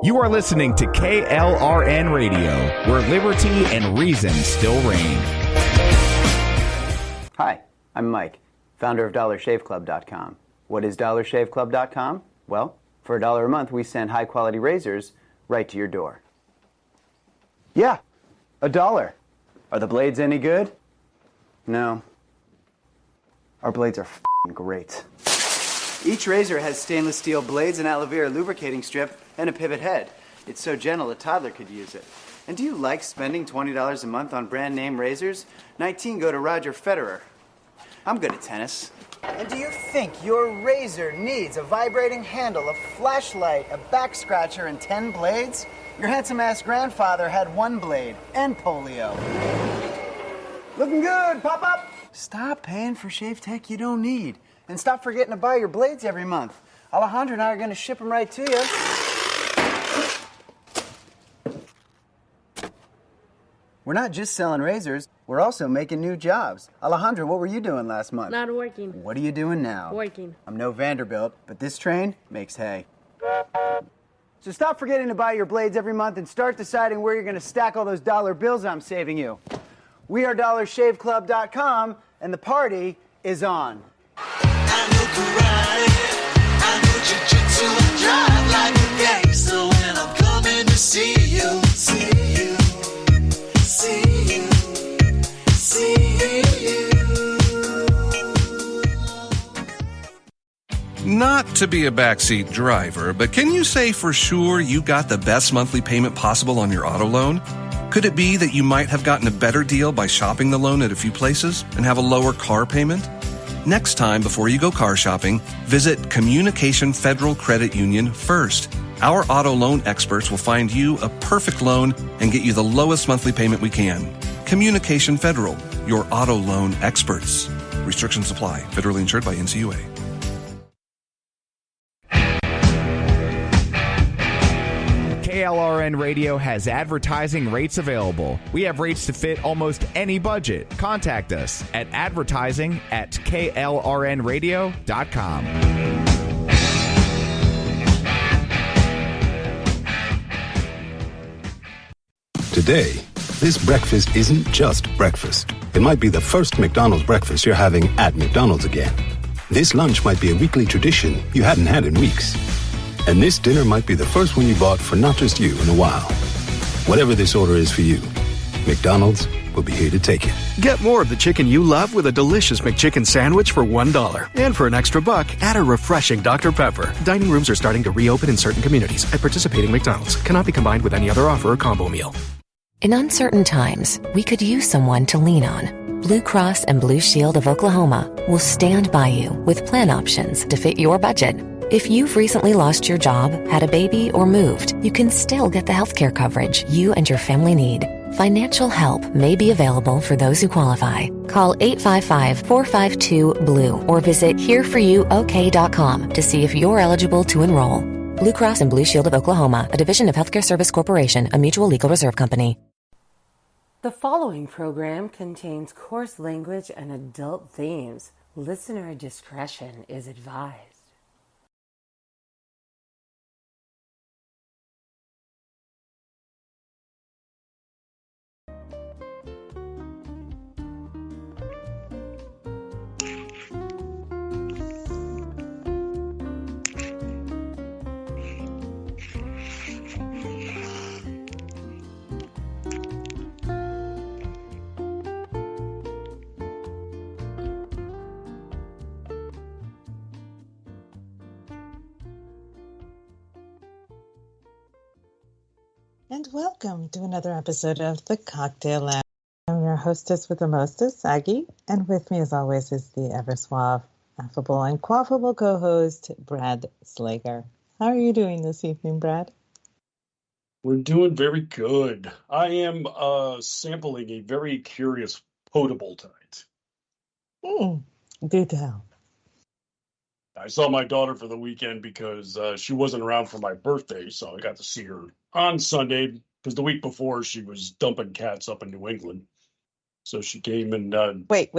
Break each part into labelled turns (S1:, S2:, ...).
S1: You are listening to KLRN Radio, where liberty and reason still reign.
S2: Hi, I'm Mike, founder of DollarShaveClub.com. What is DollarShaveClub.com? Well, for $1 a month, we send high-quality razors right to your door. Yeah, $1. Are the blades any good? No. Our blades are f***ing great. Each razor has stainless steel blades, an aloe vera lubricating strip, and a pivot head. It's so gentle a toddler could use it. And do you like spending $20 a month on brand name razors? 19 go to Roger Federer. I'm good at tennis. And do you think your razor needs a vibrating handle, a flashlight, a back scratcher, and 10 blades? Your handsome-ass grandfather had 1 blade and polio. Looking good, Pop-Up! Stop paying for shave tech you don't need. And stop forgetting to buy your blades every month. Alejandro and I are going to ship them right to you. We're not just selling razors, we're also making new jobs. Alejandro, what were you doing last month?
S3: Not working.
S2: What are you doing now?
S3: Working.
S2: I'm no Vanderbilt, but this train makes hay. So stop forgetting to buy your blades every month and start deciding where you're going to stack all those dollar bills I'm saving you. We are DollarShaveClub.com, and the party is on.
S4: I know karate, I know jiu-jitsu, and drive like a gangster when I'm coming to see you, see you. See you, see you.
S5: Not to be a backseat driver, but can you say for sure you got the best monthly payment possible on your auto loan? Could it be that you might have gotten a better deal by shopping the loan at a few places and have a lower car payment? Next time, before you go car shopping, visit Communication Federal Credit Union first. Our auto loan experts will find you a perfect loan and get you the lowest monthly payment we can. Communication Federal, your auto loan experts. Restrictions apply. Federally insured by NCUA.
S1: KLRN Radio has advertising rates available. We have rates to fit almost any budget. Contact us at advertising@klrnradio.com.
S6: Today, this breakfast isn't just breakfast. It might be the first McDonald's breakfast you're having at McDonald's again. This lunch might be a weekly tradition you hadn't had in weeks. And this dinner might be the first one you bought for not just you in a while. Whatever this order is for you, McDonald's will be here to take it.
S7: Get more of the chicken you love with a delicious McChicken sandwich for $1. And for an extra buck, add a refreshing Dr. Pepper. Dining rooms are starting to reopen in certain communities at participating McDonald's. Cannot be combined with any other offer or combo meal.
S8: In uncertain times, we could use someone to lean on. Blue Cross and Blue Shield of Oklahoma will stand by you with plan options to fit your budget. If you've recently lost your job, had a baby, or moved, you can still get the healthcare coverage you and your family need. Financial help may be available for those who qualify. Call 855-452-BLUE or visit hereforyouok.com to see if you're eligible to enroll. Blue Cross and Blue Shield of Oklahoma, a division of Healthcare Service Corporation, a mutual legal reserve company.
S9: The following program contains coarse language and adult themes. Listener discretion is advised.
S10: And welcome to another episode of The Cocktail Lounge. I'm your hostess with the mostest, Aggie, and with me as always is the ever suave, affable, and quaffable co-host, Brad Slager. How are you doing this evening, Brad?
S11: We're doing very good. I am sampling a very curious potable tonight.
S10: Do tell.
S11: I saw my daughter for the weekend because she wasn't around for my birthday, so I got to see her on Sunday because the week before she was dumping cats up in New England. So she came and...
S10: Wait.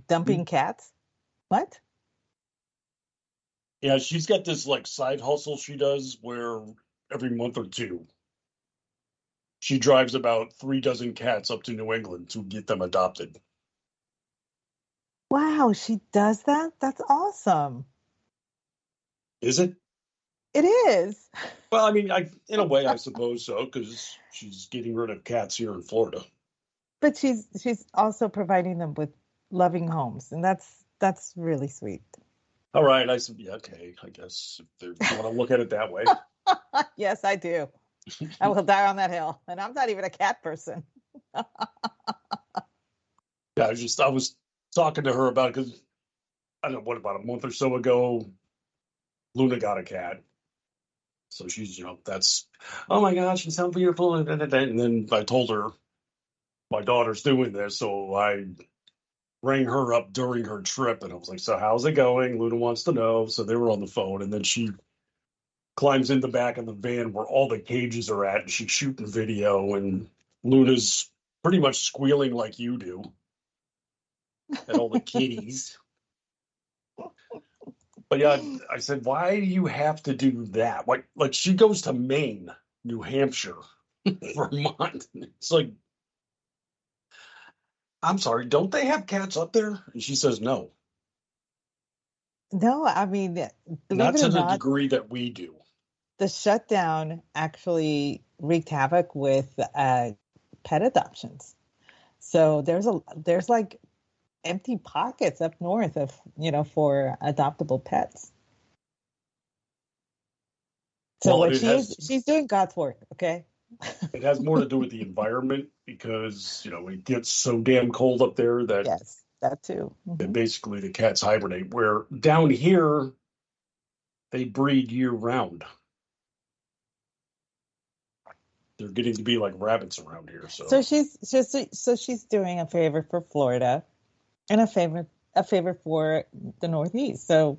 S10: Dumping cats? What?
S11: Yeah, she's got this like side hustle she does where every month or two, she drives about 3 dozen cats up to New England to get them adopted.
S10: Wow, she does that? That's awesome.
S11: Is it?
S10: It is.
S11: Well, I mean, in a way, I suppose so, because she's getting rid of cats here in Florida.
S10: But she's also providing them with loving homes, and that's really sweet.
S11: All right, I said, yeah, okay, I guess if you want to look at it that way.
S10: Yes, I do. I will die on that hill, and I'm not even a cat person.
S11: Yeah, I was talking to her about it because I don't know what, about a month or so ago, Luna got a cat. So she's, that's, oh my gosh, she's so beautiful. And then I told her my daughter's doing this. So I rang her up during her trip and I was like, so how's it going? Luna wants to know. So they were on the phone. And then she climbs in the back of the van where all the cages are at and she's shooting video. And Luna's pretty much squealing like you do at all the kitties. But yeah, I said, why do you have to do that? Like she goes to Maine, New Hampshire, Vermont. It's like, I'm sorry, don't they have cats up there? And she says no.
S10: No, I mean,
S11: Not
S10: believe it
S11: to
S10: or
S11: the
S10: not,
S11: degree that we do.
S10: the shutdown actually wreaked havoc with pet adoptions. So there's like empty pockets up north of, for adoptable pets. So
S11: Well,
S10: what she's doing God's work, okay?
S11: It has more to do with the environment because, it gets so damn cold up there that
S10: Yes, that too.
S11: that basically the cats hibernate. Where down here, they breed year round. They're getting to be like rabbits around here.
S10: So she's doing a favor for Florida and a favor for the Northeast. So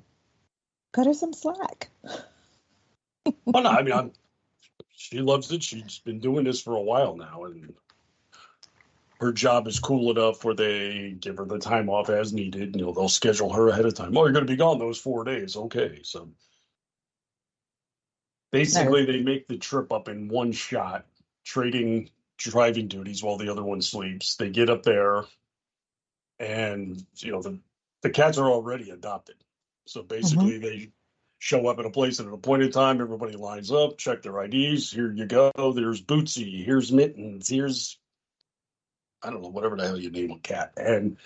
S10: cut her some slack.
S11: Well, no, I mean, she loves it. She's been doing this for a while now, and her job is cool enough where they give her the time off as needed. They'll schedule her ahead of time. Oh, you're going to be gone those 4 days. Okay. So basically, they make the trip up in one shot, trading driving duties while the other one sleeps. They get up there, and, the cats are already adopted. So basically, they show up at a place at an appointed time. Everybody lines up, check their IDs. Here you go. There's Bootsy. Here's Mittens. Here's, I don't know, whatever the hell you name a cat. And,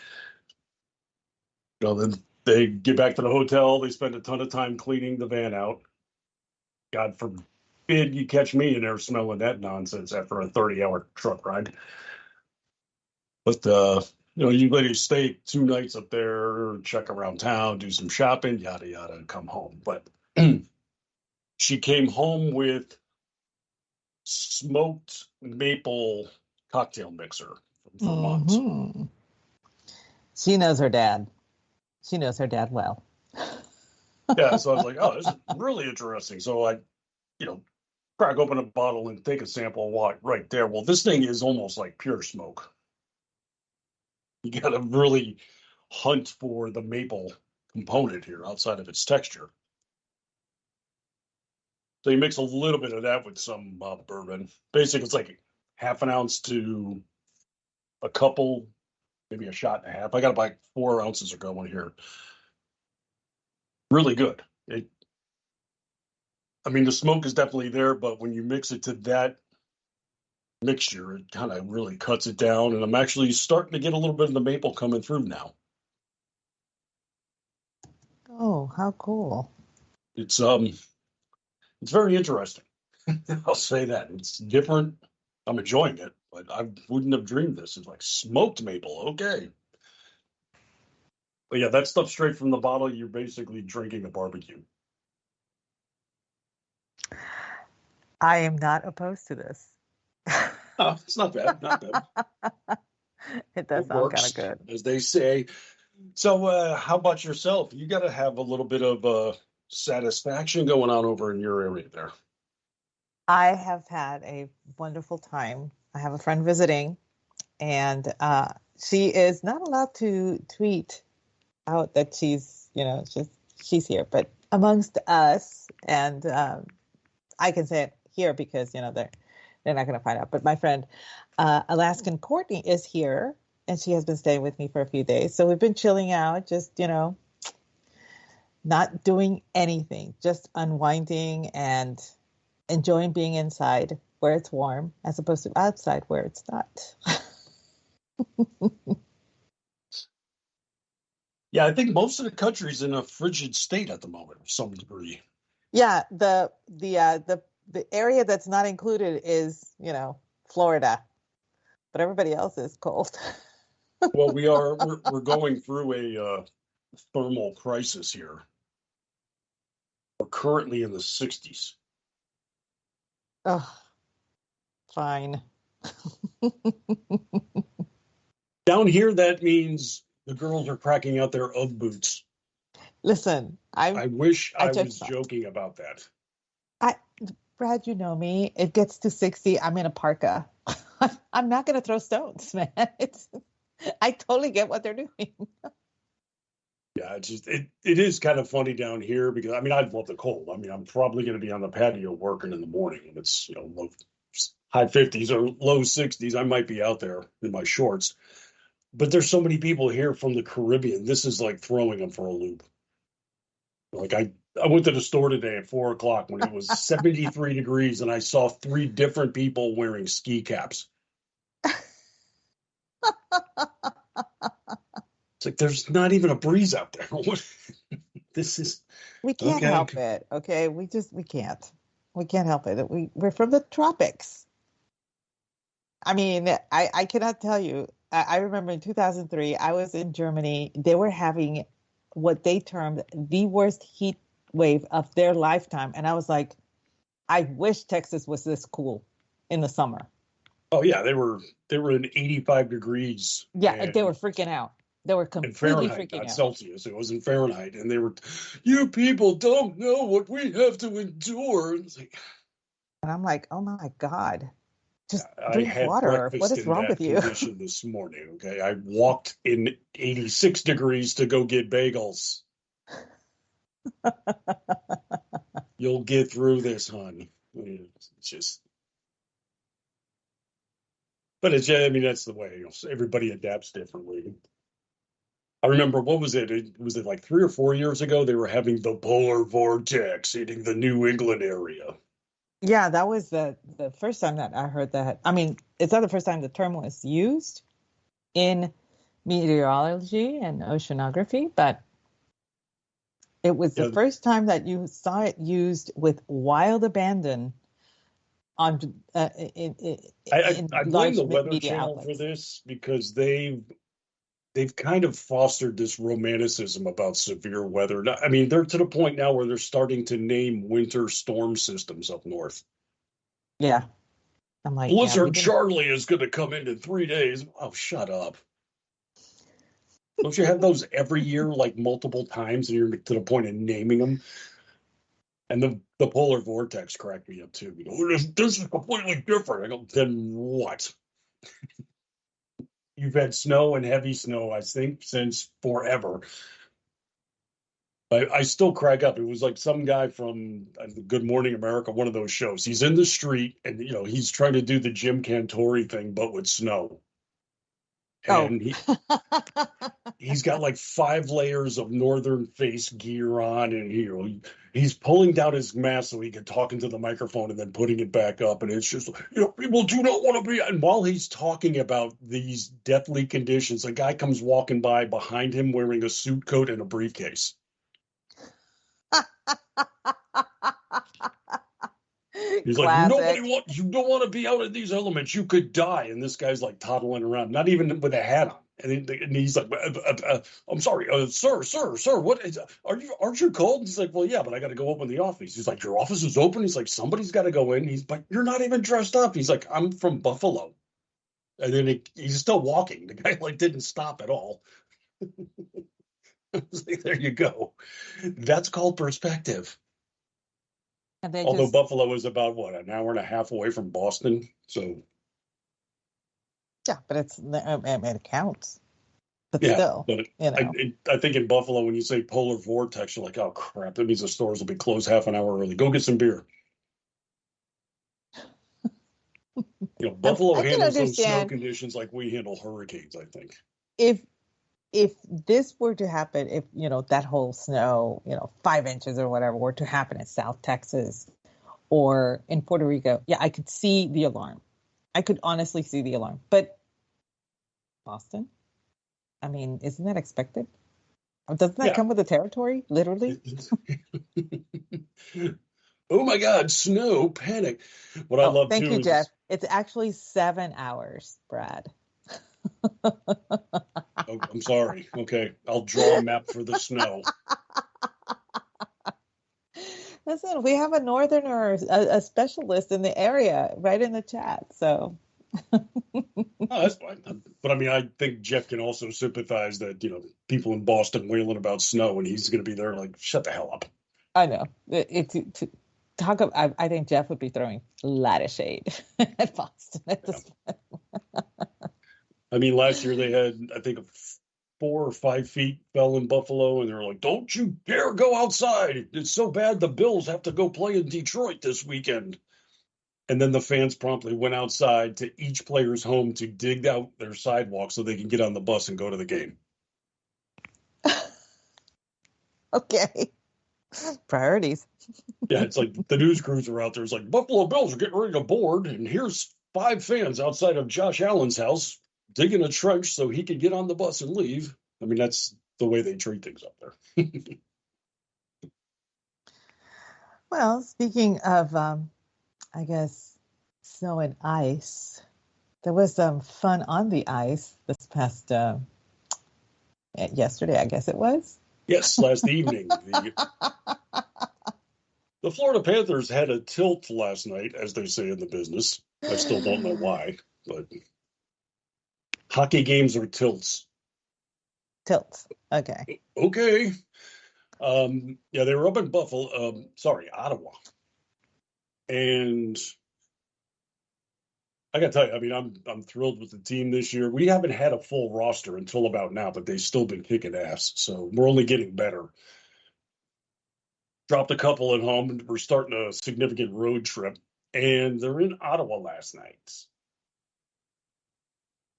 S11: then they get back to the hotel. They spend a ton of time cleaning the van out. God forbid you catch me in there smelling that nonsense after a 30-hour truck ride. But, you let you stay 2 nights up there, check around town, do some shopping, yada, yada, and come home. But she came home with smoked maple cocktail mixer from Vermont.
S10: Mm-hmm. She knows her dad. She knows her dad well.
S11: Yeah, so I was like, oh, this is really interesting. So I, crack open a bottle and take a sample right there. Well, this thing is almost like pure smoke. You got to really hunt for the maple component here outside of its texture. So you mix a little bit of that with some bourbon. Basically, it's like half an ounce to a couple, maybe a shot and a half. I got about 4 ounces are going here. Really good. The smoke is definitely there, but when you mix it to that mixture, it kind of really cuts it down, and I'm actually starting to get a little bit of the maple coming through now.
S10: Oh, how cool.
S11: It's very interesting. I'll say that. It's different. I'm enjoying it, but I wouldn't have dreamed this. It's like smoked maple. Okay. But yeah, that stuff straight from the bottle, you're basically drinking a barbecue.
S10: I am not opposed to this.
S11: Oh, it's not bad. Not bad.
S10: It does sound kind of good.
S11: As they say. So how about yourself? You got to have a little bit of satisfaction going on over in your area there.
S10: I have had a wonderful time. I have a friend visiting, and she is not allowed to tweet out that she's here, but amongst us, and I can say it here because, they're not going to find out. But my friend, Alaskan Courtney, is here, and she has been staying with me for a few days. So we've been chilling out, just, not doing anything, just unwinding and enjoying being inside where it's warm as opposed to outside where it's not.
S11: Yeah, I think most of the country's in a frigid state at the moment to some degree.
S10: Yeah, the area that's not included is, Florida, but everybody else is cold.
S11: Well, we're going through a thermal crisis here. We're currently in the 60s.
S10: Oh, fine.
S11: Down here, that means the girls are cracking out their UGG boots.
S10: Listen,
S11: I wish I was joking about that.
S10: Brad, you know me. It gets to 60, I'm in a parka. I'm not going to throw stones, man. I totally get what they're doing.
S11: Yeah, it is kind of funny down here because I love the cold. I'm probably going to be on the patio working in the morning and it's high 50s or low 60s. I might be out there in my shorts, but there's so many people here from the Caribbean. This is like throwing them for a loop. Like I went to the store today at 4:00 when it was 73 degrees and I saw 3 different people wearing ski caps. It's like there's not even a breeze out there. This is
S10: we can't help it. Okay, we can't. We can't help it. We're from the tropics. I cannot tell you. I remember in 2003, I was in Germany. They were having what they termed the worst heat wave of their lifetime, and I was like, I wish Texas was this cool in the summer.
S11: Oh yeah, they were in 85 degrees.
S10: Yeah, they were freaking out. They were completely freaking out.
S11: Celsius. It was in Fahrenheit, and they were, you people don't know what we have to endure. And
S10: I'm like, oh my God, just drink water. What is wrong with you?
S11: This morning, okay, I walked in 86 degrees to go get bagels. You'll get through this, hon. It's just. But that's the way. Everybody adapts differently. I remember, what was it? Was it like 3 or 4 years ago? They were having the polar vortex hitting the New England area.
S10: Yeah, that was the first time that I heard that. It's not the first time the term was used in meteorology and oceanography, but it was the first time that you saw it used with wild abandon on
S11: I blame the Weather Channel for this because they've kind of fostered this romanticism about severe weather. They're to the point now where they're starting to name winter storm systems up north.
S10: Yeah. I'm like,
S11: Blizzard Charlie is going to come in 3 days. Oh, shut up. Don't you have those every year, like multiple times, and you're to the point of naming them? And the polar vortex cracked me up too. This is completely different. I go, then what? You've had snow and heavy snow, I think, since forever. I still crack up. It was like some guy from Good Morning America, one of those shows. He's in the street and, he's trying to do the Jim Cantori thing, but with snow. And he's got like 5 layers of northern face gear on, and he's pulling down his mask so he can talk into the microphone and then putting it back up. And it's just, people do not want to be. And while he's talking about these deathly conditions, a guy comes walking by behind him wearing a suit coat and a briefcase. He's
S10: Classic.
S11: Like, you don't want to be out in these elements. You could die. And this guy's like toddling around, not even with a hat on. And he's like, I'm sorry, sir, what is, aren't you cold? He's like, well, yeah, but I got to go open the office. He's like, your office is open? He's like, somebody's got to go in. He's like, you're not even dressed up. He's like, I'm from Buffalo. And then he's still walking. The guy didn't stop at all. I was like, there you go. That's called perspective. Although Buffalo is about, an hour and a half away from Boston. So.
S10: Yeah, but it counts. But still,
S11: but I think in Buffalo, when you say polar vortex, you're like, oh, crap, that means the stores will be closed half an hour early. Go get some beer. Buffalo
S10: I can
S11: handles those snow
S10: understand
S11: conditions like we handle hurricanes, I think.
S10: if this were to happen, if that whole snow, 5 inches or whatever were to happen in South Texas or in Puerto Rico, yeah, I could see the alarm. I could honestly see the alarm. But Boston, I mean, isn't that expected? Doesn't that
S11: Yeah.
S10: come with the territory, literally?
S11: Oh my God, snow, panic. What I
S10: Oh,
S11: love
S10: thank
S11: too
S10: you, Jeff.
S11: is,
S10: It's actually 7 hours, Brad.
S11: oh, I'm sorry. Okay, I'll draw a map for the snow.
S10: Listen, we have a northerner, a specialist in the area, right in the chat. So,
S11: Oh, that's fine. But I mean, I think Jeff can also sympathize that, people in Boston wailing about snow and he's going to be there like, shut the hell up.
S10: I know to talk of. I think Jeff would be throwing a lot of shade at Boston at this point.
S11: I mean, last year they had, I think, 4 or 5 feet fell in Buffalo, and they were like, don't you dare go outside. It's so bad the Bills have to go play in Detroit this weekend. And then the fans promptly went outside to each player's home to dig out their sidewalk so they can get on the bus and go to the game.
S10: Okay. Priorities.
S11: Yeah, it's like the news crews are out there. It's like, Buffalo Bills are getting ready to board, and here's 5 fans outside of Josh Allen's house digging a trench so he can get on the bus and leave. I mean, that's the way they treat things up there.
S10: Well, speaking of, I guess, snow and ice, there was some fun on the ice this past yesterday, I guess it was.
S11: Yes, last evening. The Florida Panthers had a tilt last night, as they say in the business. I still don't know why, but hockey games are tilts.
S10: Tilts. Okay.
S11: Okay. Yeah, they were up in Ottawa. And I got to tell you, I mean, I'm thrilled with the team this year. We haven't had a full roster until about now, but they've still been kicking ass. So we're only getting better. Dropped a couple at home, and we're starting a significant road trip. And they're in Ottawa last night.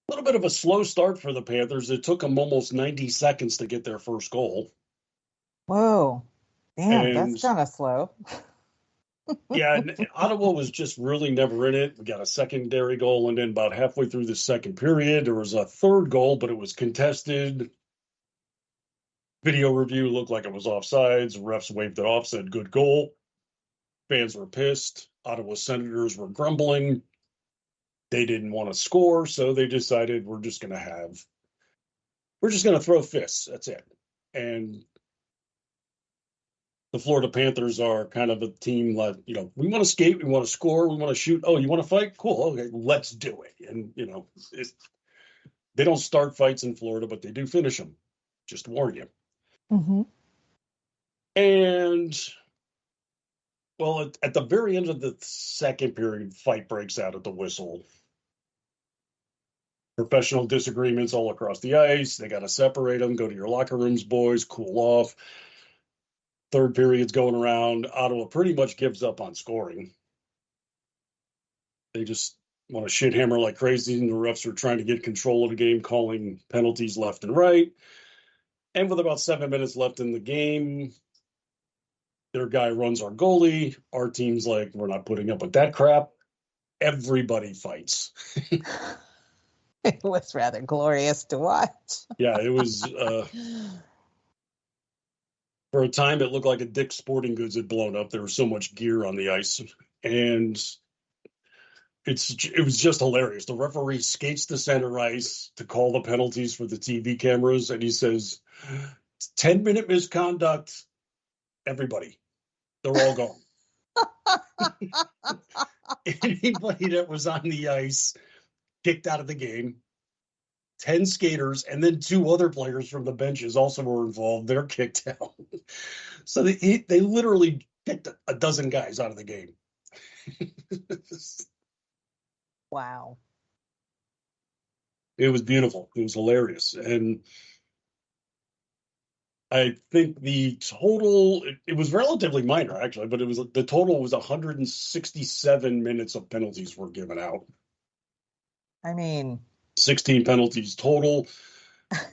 S11: A little bit of a slow start for the Panthers. It took them almost 90 seconds to get their first goal.
S10: Whoa. Damn,
S11: And
S10: that's kind of slow.
S11: yeah, and Ottawa was just really never in it. We got a secondary goal, and then about halfway through the second period, there was a third goal, but it was contested. Video review looked like it was offsides. Refs waved it off, said good goal. Fans were pissed. Ottawa Senators were grumbling. They didn't want to score, so they decided we're just going to throw fists. That's it. And the Florida Panthers are kind of a team like, we want to skate, we want to score, we want to shoot. Oh, you want to fight? Cool. Okay, let's do it. And, they don't start fights in Florida, but they do finish them. Just to warn you.
S10: Mm-hmm.
S11: And, well, at the very end of the second period, fight breaks out at the whistle. Professional disagreements all across the ice. They got to separate them. Go to your locker rooms, boys. Cool off. Third period's going around. Ottawa pretty much gives up on scoring. They just want to shit hammer like crazy, and the refs are trying to get control of the game, calling penalties left and right. And with about 7 minutes left in the game, their guy runs our goalie. Our team's like, we're not putting up with that crap. Everybody fights.
S10: It was rather glorious to watch.
S11: Yeah, it was. For a time, it looked like a Dick's Sporting Goods had blown up. There was so much gear on the ice, and it was just hilarious. The referee skates the center ice to call the penalties for the TV cameras, and he says, 10-minute misconduct, everybody. They're all gone. Anybody that was on the ice kicked out of the game. 10 skaters and then 2 other players from the benches also were involved. They're kicked out. So they literally kicked a dozen guys out of the game.
S10: Wow.
S11: It was beautiful. It was hilarious. And I think the total, it was relatively minor, actually, but the total was 167 minutes of penalties were given out.
S10: I mean,
S11: 16 penalties total.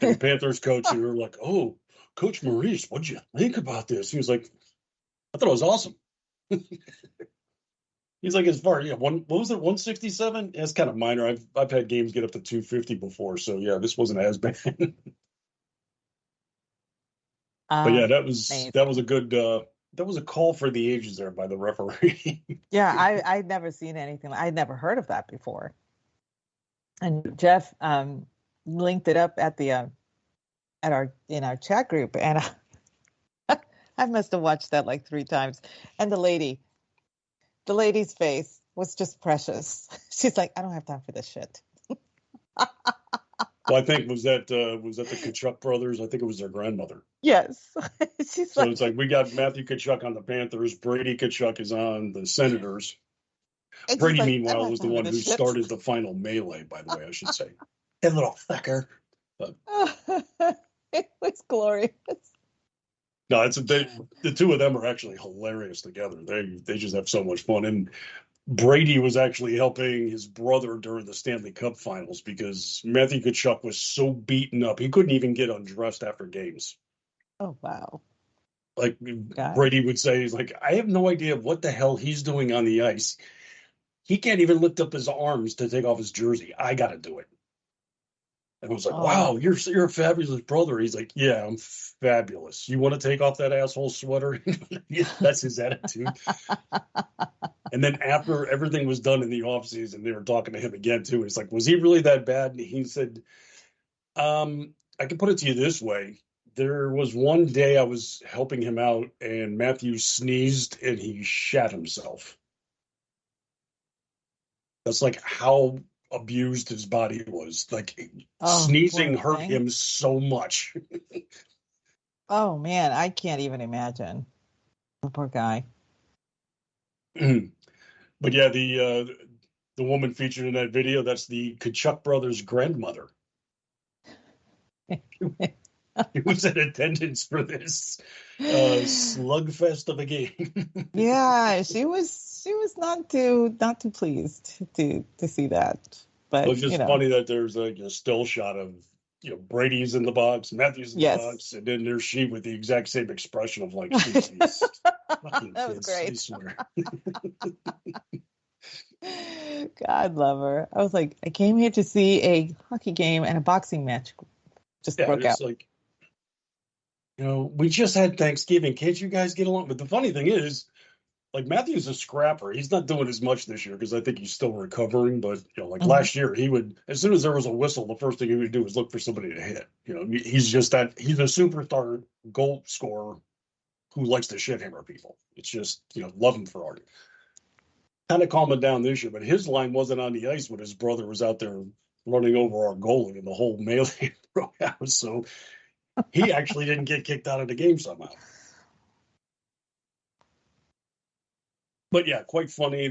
S11: And the Panthers coach, they were like, "Oh, Coach Maurice, what'd you think about this?" He was like, "I thought it was awesome." He's like, as far, yeah, what was it, 167? Yeah, it's kind of minor. I've had games get up to 250 before, so yeah, this wasn't as bad. But yeah,
S10: amazing.
S11: that was a good that was a call for the ages there by the referee.
S10: Yeah, I'd never seen anything. I'd never heard of that before. And Jeff linked it up at the at our in our chat group, and I must have watched that like 3 times. And the lady's face was just precious. She's like, I don't have time for this shit.
S11: Well, I think was that the Kachuk brothers? I think it was their grandmother.
S10: Yes. She's
S11: So it's like we got Matthew Kachuk on the Panthers, Brady Kachuk is on the Senators. Brady,
S10: like,
S11: meanwhile, was the one who started the final melee, by the way, I should say. That little fucker. But,
S10: it was glorious.
S11: no, the two of them are actually hilarious together. They just have so much fun. And Brady was actually helping his brother during the Stanley Cup Finals because Matthew Kachuk was so beaten up he couldn't even get undressed after games.
S10: Oh wow!
S11: Like
S10: God.
S11: Brady would say, he's like, I have no idea what the hell he's doing on the ice. He can't even lift up his arms to take off his jersey. I got to do it. And I was like, wow, you're a fabulous brother. He's like, yeah, I'm fabulous. You want to take off that asshole sweater? That's his attitude. And then after everything was done in the offseason, they were talking to him again, too. It's like, was he really that bad? And he said, I can put it to you this way. There was one day I was helping him out, and Matthew sneezed, and he shat himself. That's like how abused his body was. Like sneezing hurt him so much.
S10: Oh man, I can't even imagine. The poor guy.
S11: But yeah, the woman featured in that video, that's the Kachuk brothers' grandmother. He was in attendance for this slugfest of a game.
S10: Yeah, she was not too pleased to see that. But
S11: it's just funny that there's like a still shot of Brady's in the box, Matthews in the box, and then there's she with the exact same expression of like she's fucking
S10: that was
S11: kids,
S10: great.
S11: I swear.
S10: God love her. I was like, I came here to see a hockey game and a boxing match just broke out.
S11: Like, we just had Thanksgiving. Can't you guys get along? But the funny thing is, like, Matthew's a scrapper. He's not doing as much this year because I think he's still recovering. But, last year, he would, as soon as there was a whistle, the first thing he would do is look for somebody to hit. He's a superstar goal scorer who likes to shit hammer people. It's just, love him for art. Kind of calming down this year, but his line wasn't on the ice when his brother was out there running over our goalie and the whole melee broke out. So he actually didn't get kicked out of the game somehow. But yeah, quite funny.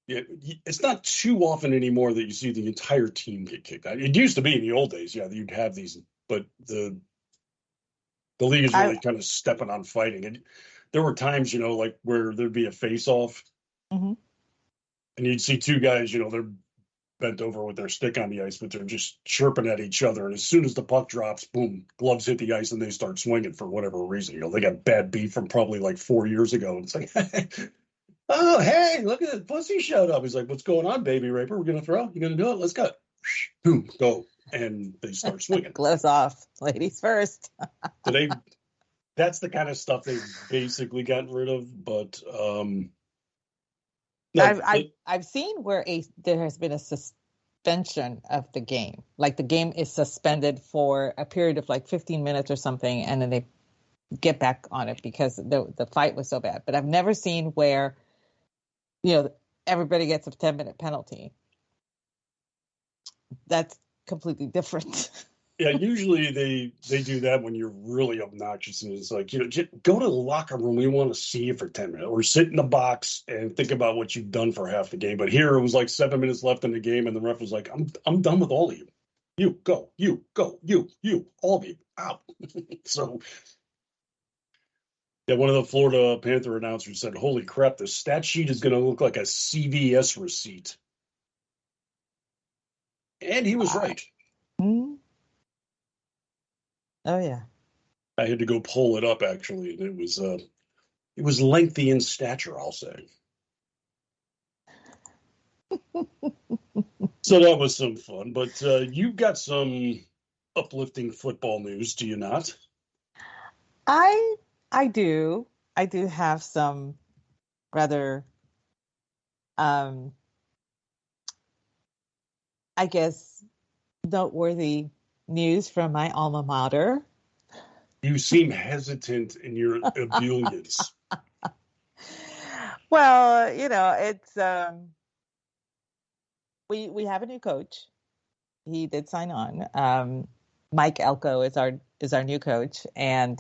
S11: It's not too often anymore that you see the entire team get kicked out. It used to be in the old days, you'd have these, but the league is really kind of stepping on fighting. And there were times, like where there'd be a face-off, and you'd see two guys, they're bent over with their stick on the ice, but they're just chirping at each other. And as soon as the puck drops, boom, gloves hit the ice and they start swinging for whatever reason. They got bad beef from probably like 4 years ago. And it's like, oh, hey, look at this pussy showed up. He's like, what's going on, baby raper? We're going to throw? You going to do it? Let's go. Boom, go. And they start swinging.
S10: Gloves off. Ladies first.
S11: So that's the kind of stuff they've basically gotten rid of. But
S10: I've seen where there has been a suspension of the game. Like the game is suspended for a period of like 15 minutes or something, and then they get back on it because the fight was so bad. But I've never seen where, everybody gets a 10-minute penalty. That's completely different.
S11: Yeah, usually they do that when you're really obnoxious, and it's like, just go to the locker room. We want to see you for 10 minutes, or sit in the box and think about what you've done for half the game. But here it was like 7 minutes left in the game, and the ref was like, I'm done with all of you. You go, you, all of you, out. So, yeah, one of the Florida Panther announcers said, holy crap, the stat sheet is going to look like a CVS receipt. And he was right.
S10: Hmm? Oh, yeah.
S11: I had to go pull it up, actually. And it was lengthy in stature, I'll say. So that was some fun. But you've got some uplifting football news, do you not?
S10: I I do. I do have some rather um I guess noteworthy news from my alma mater.
S11: You seem hesitant in your ebullience.
S10: Well, it's we have a new coach. He did sign on. Mike Elko is our new coach, and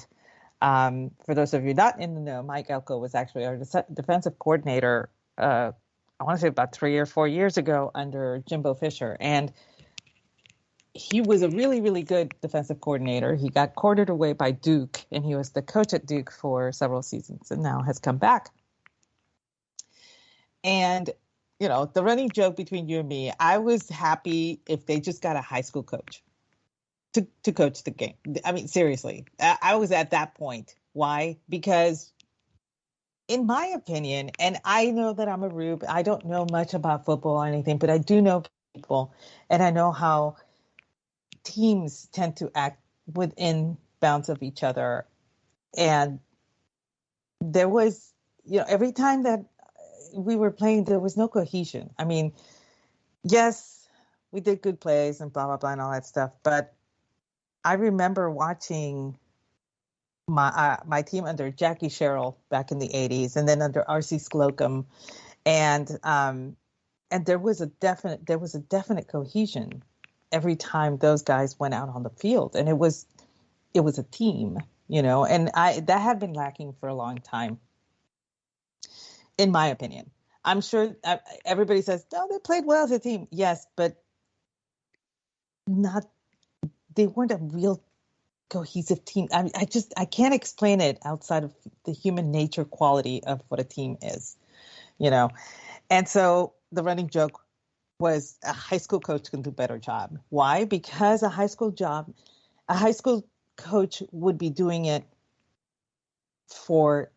S10: for those of you not in the know, Mike Elko was actually our defensive coordinator. I want to say about 3 or 4 years ago under Jimbo Fisher, and he was a really, really good defensive coordinator. He got quartered away by Duke, and he was the coach at Duke for several seasons, and now has come back. And the running joke between you and me, I was happy if they just got a high school coach to coach the game. I mean, seriously, I was at that point. Why? Because in my opinion, and I know that I'm a rube, I don't know much about football or anything, but I do know people, and I know how teams tend to act within bounds of each other. And there was, every time that we were playing, there was no cohesion. I mean, yes, we did good plays and blah, blah, blah, and all that stuff. But I remember watching my team under Jackie Sherrill back in the 80s, and then under R.C. Slocum. And there was a definite cohesion every time those guys went out on the field. And it was a team, and that had been lacking for a long time, in my opinion. I'm sure everybody says, no, they played well as a team. Yes, but they weren't a real cohesive team. I can't explain it outside of the human nature quality of what a team is, And so the running joke was a high school coach can do a better job. Why? Because a high school coach would be doing it for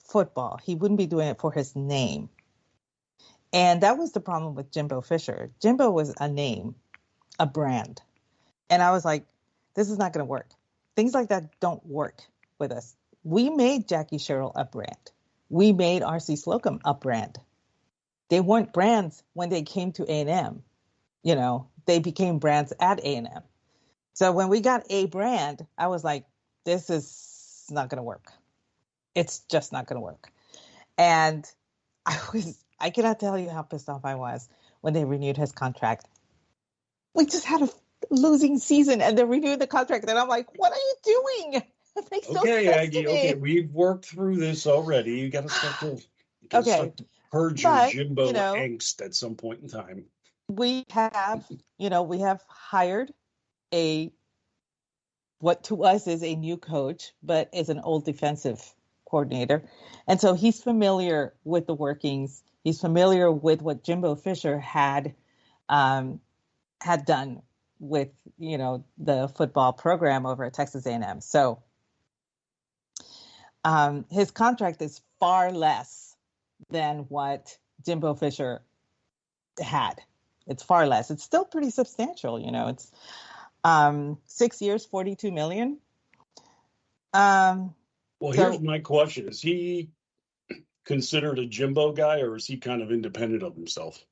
S10: football. He wouldn't be doing it for his name. And that was the problem with Jimbo Fisher. Jimbo was a name, a brand. And I was like, this is not going to work. Things like that don't work with us. We made Jackie Sherrill a brand. We made R.C. Slocum a brand. They weren't brands when they came to A&M. They became brands at A&M. So when we got a brand, I was like, this is not going to work. It's just not going to work. And I cannot tell you how pissed off I was when they renewed his contract. We just had a losing season and they renewed the contract. And I'm like, what are you doing? It makes no sense
S11: Aggie,
S10: to me.
S11: okay, we've worked through this already. You got to start to purge your Jimbo angst at some point in time.
S10: We have hired what to us is a new coach, but is an old defensive coordinator. And so he's familiar with the workings. He's familiar with what Jimbo Fisher had done with, the football program over at Texas A&M. So his contract is far less than what Jimbo Fisher had. It's far less. It's still pretty substantial. It's 6 years, $42 million.
S11: Here's my question. Is he considered a Jimbo guy, or is he kind of independent of himself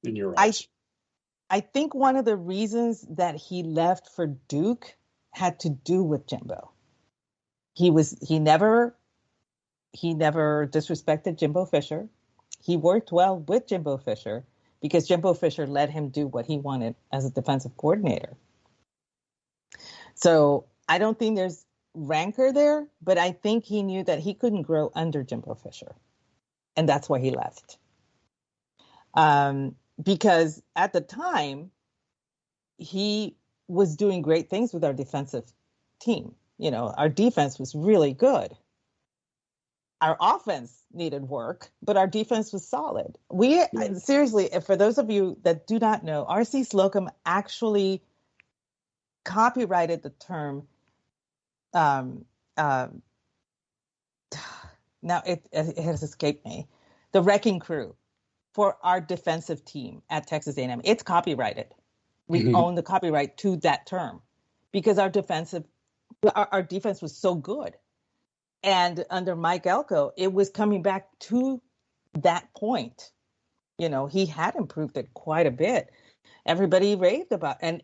S11: in your eyes?
S10: I think one of the reasons that he left for Duke had to do with Jimbo. He never disrespected Jimbo Fisher. He worked well with Jimbo Fisher because Jimbo Fisher let him do what he wanted as a defensive coordinator. So I don't think there's rancor there, but I think he knew that he couldn't grow under Jimbo Fisher. And that's why he left. Because at the time, he was doing great things with our defensive team. Our defense was really good. Our offense needed work, but our defense was solid. Seriously, for those of you that do not know, R.C. Slocum actually copyrighted the term. Now it has escaped me. The wrecking crew for our defensive team at Texas A&M. It's copyrighted. We own the copyright to that term because our defense was so good. And under Mike Elko, it was coming back to that point. He had improved it quite a bit. Everybody raved about, and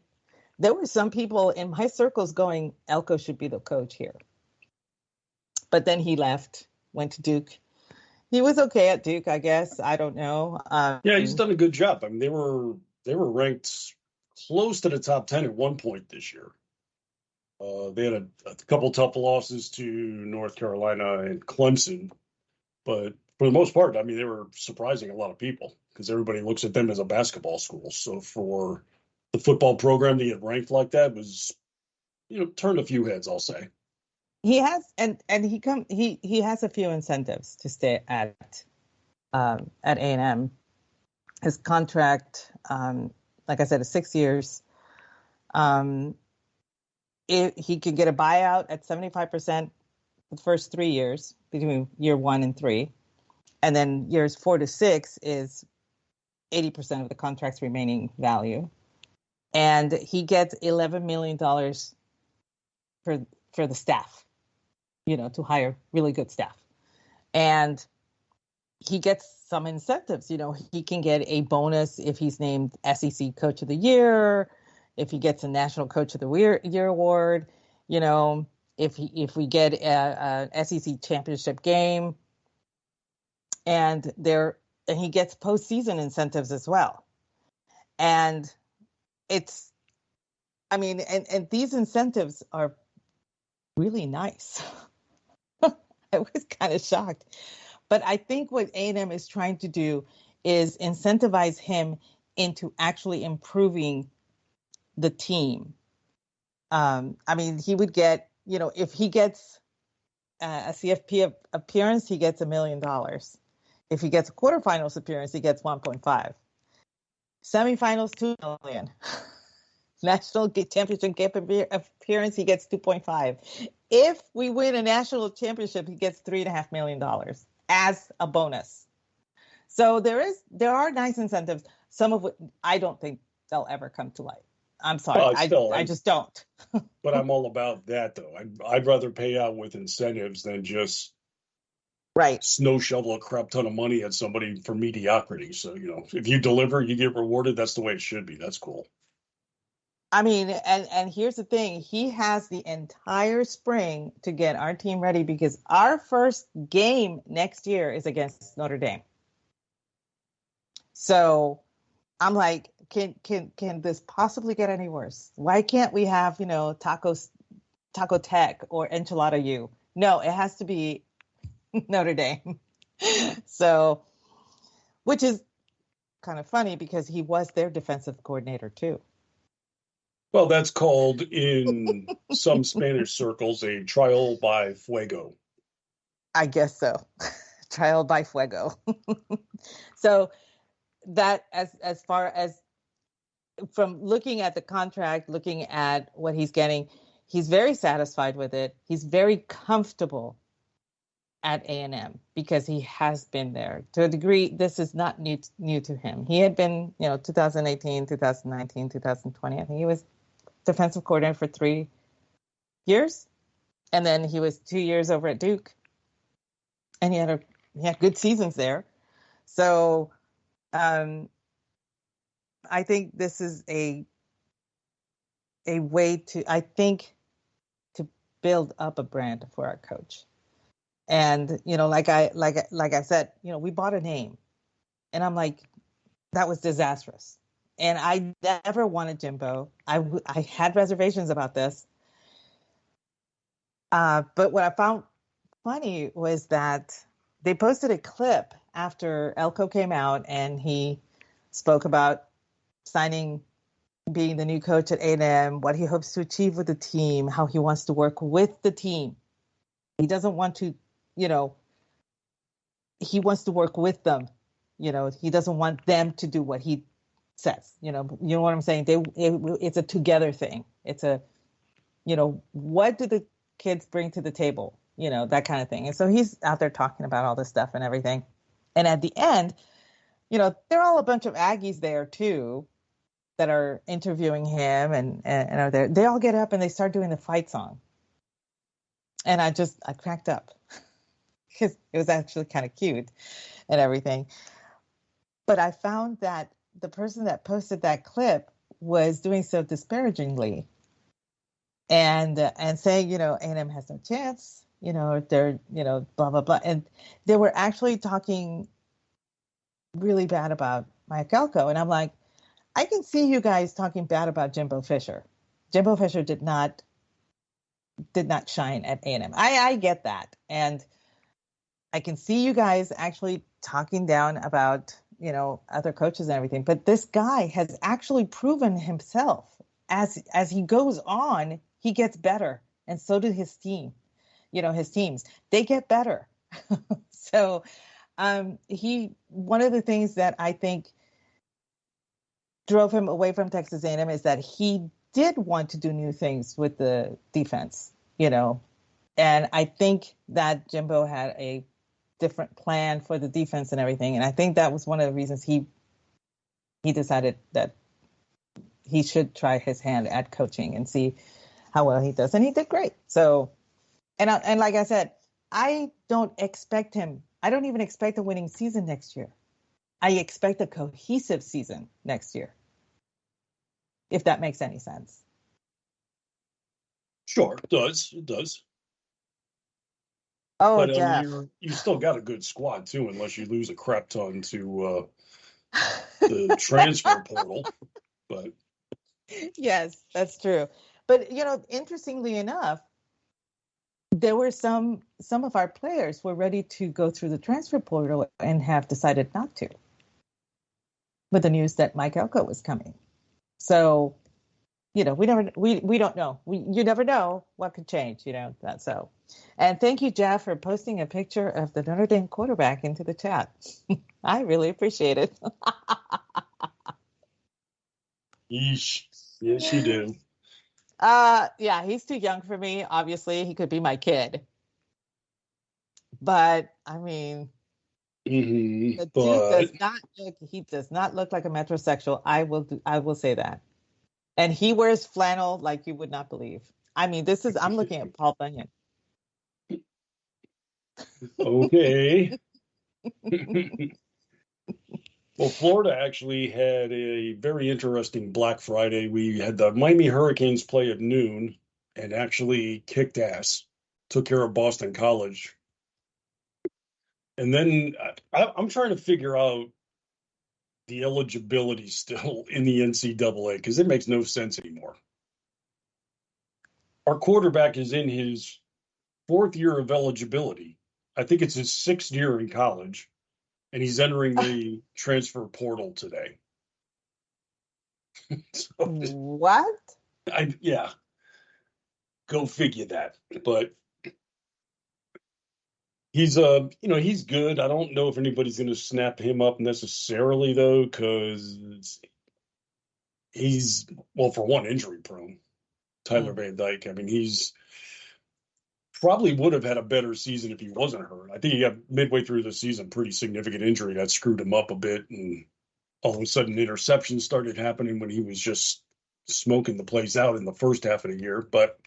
S10: there were some people in my circles going, Elko should be the coach here. But then he left, went to Duke. He was okay at Duke, I guess. I don't know.
S11: Yeah, he's done a good job. I mean, they were ranked close to the top 10 at one point this year. They had a couple tough losses to North Carolina and Clemson, but for the most part, I mean, they were surprising a lot of people because everybody looks at them as a basketball school. So for the football program to get ranked like that was, turned a few heads, I'll say.
S10: He has, and he has a few incentives to stay at A&M. His contract, like I said, is 6 years. He could get a buyout at 75% the first 3 years, between year 1 and 3. And then years 4 to 6 is 80% of the contract's remaining value. And he gets $11 million for the staff, to hire really good staff. And he gets some incentives. He can get a bonus if he's named SEC Coach of the Year, if he gets a National Coach of the Year award, if we get a SEC championship game, and he gets postseason incentives as well. And and these incentives are really nice. I was kind of shocked. But I think what A&M is trying to do is incentivize him into actually improving the team. He would get, if he gets a CFP appearance, he gets $1 million. If he gets a quarterfinals appearance, he gets 1.5. Semifinals, 2 million. National championship appearance, he gets 2.5. If we win a national championship, he gets $3.5 million as a bonus. So there are nice incentives. Some of which I don't think they'll ever come to light. I'm sorry, I just don't.
S11: But I'm all about that, though. I'd rather pay out with incentives than just snow shovel a crap ton of money at somebody for mediocrity. So, if you deliver, you get rewarded. That's the way it should be. That's cool.
S10: And here's the thing. He has the entire spring to get our team ready because our first game next year is against Notre Dame. So I'm like, can this possibly get any worse? Why can't we have, Taco Tech or Enchilada U? No, it has to be Notre Dame. So, which is kind of funny because he was their defensive coordinator too.
S11: Well, that's called in some Spanish circles a trial by fuego.
S10: I guess so. Trial by fuego. So that as far as from looking at the contract, looking at what he's getting, he's very satisfied with it. He's very comfortable at A&M because he has been there. To a degree, this is not new to him. He had been, 2018, 2019, 2020. I think he was defensive coordinator for 3 years. And then he was 2 years over at Duke. And he had good seasons there. So I think this is a way to build up a brand for our coach. And, like I said, we bought a name and I'm like, that was disastrous. And I never wanted Jimbo. I had reservations about this. But what I found funny was that they posted a clip after Elko came out and he spoke about signing being the new coach at A&M, what he hopes to achieve with the team, how he wants to work with the team. He doesn't want to, he wants to work with them. He doesn't want them to do what he says. You know what I'm saying? It's a together thing. It's a, what do the kids bring to the table? That kind of thing. And so he's out there talking about all this stuff and everything. And at the end, they're all a bunch of Aggies there too that are interviewing him and are there. They all get up and they start doing the fight song. And I cracked up because it was actually kind of cute and everything. But I found that the person that posted that clip was doing so disparagingly and saying, A&M has no chance, they're, blah, blah, blah. And they were actually talking really bad about Mike Elko. And I'm like, I can see you guys talking bad about Jimbo Fisher. Jimbo Fisher did not shine at A&M. I get that. And I can see you guys actually talking down about, other coaches and everything. But this guy has actually proven himself as he goes on, he gets better. And so did his team, his teams. They get better. So one of the things that I think drove him away from Texas A&M is that he did want to do new things with the defense, and I think that Jimbo had a different plan for the defense and everything, and I think that was one of the reasons he decided that he should try his hand at coaching and see how well he does, and he did great. So, and like I said, I don't even expect a winning season next year. I expect a cohesive season next year, if that makes any sense.
S11: Sure, it does. It does.
S10: Oh,
S11: but
S10: Jeff.
S11: You still got a good squad, too, unless you lose a crap ton to the transfer portal. But
S10: yes, that's true. But, interestingly enough, there were some of our players were ready to go through the transfer portal and have decided not to, with the news that Mike Elko was coming. So, we don't know. You never know what could change, that's so. And thank you, Jeff, for posting a picture of the Notre Dame quarterback into the chat. I really appreciate it.
S11: Yeesh. Yes, you do.
S10: Yeah, he's too young for me. Obviously, he could be my kid. But I mean, the dude does not look like a metrosexual. I will say that. And he wears flannel like you would not believe. I mean, I'm looking at Paul Bunyan.
S11: Okay. Well, Florida actually had a very interesting Black Friday. We had the Miami Hurricanes play at noon and actually kicked ass, took care of Boston College. And then I'm trying to figure out the eligibility still in the NCAA because it makes no sense anymore. Our quarterback is in his 4th year of eligibility. I think it's his 6th year in college. And he's entering the transfer portal today. So,
S10: what?
S11: Yeah. Go figure that. But he's he's good. I don't know if anybody's going to snap him up necessarily though, because he's for one, injury prone. Tyler Van Dyke. I mean, he's probably would have had a better season if he wasn't hurt. I think he got midway through the season, pretty significant injury that screwed him up a bit. And all of a sudden interceptions started happening when he was just smoking the place out in the first half of the year. But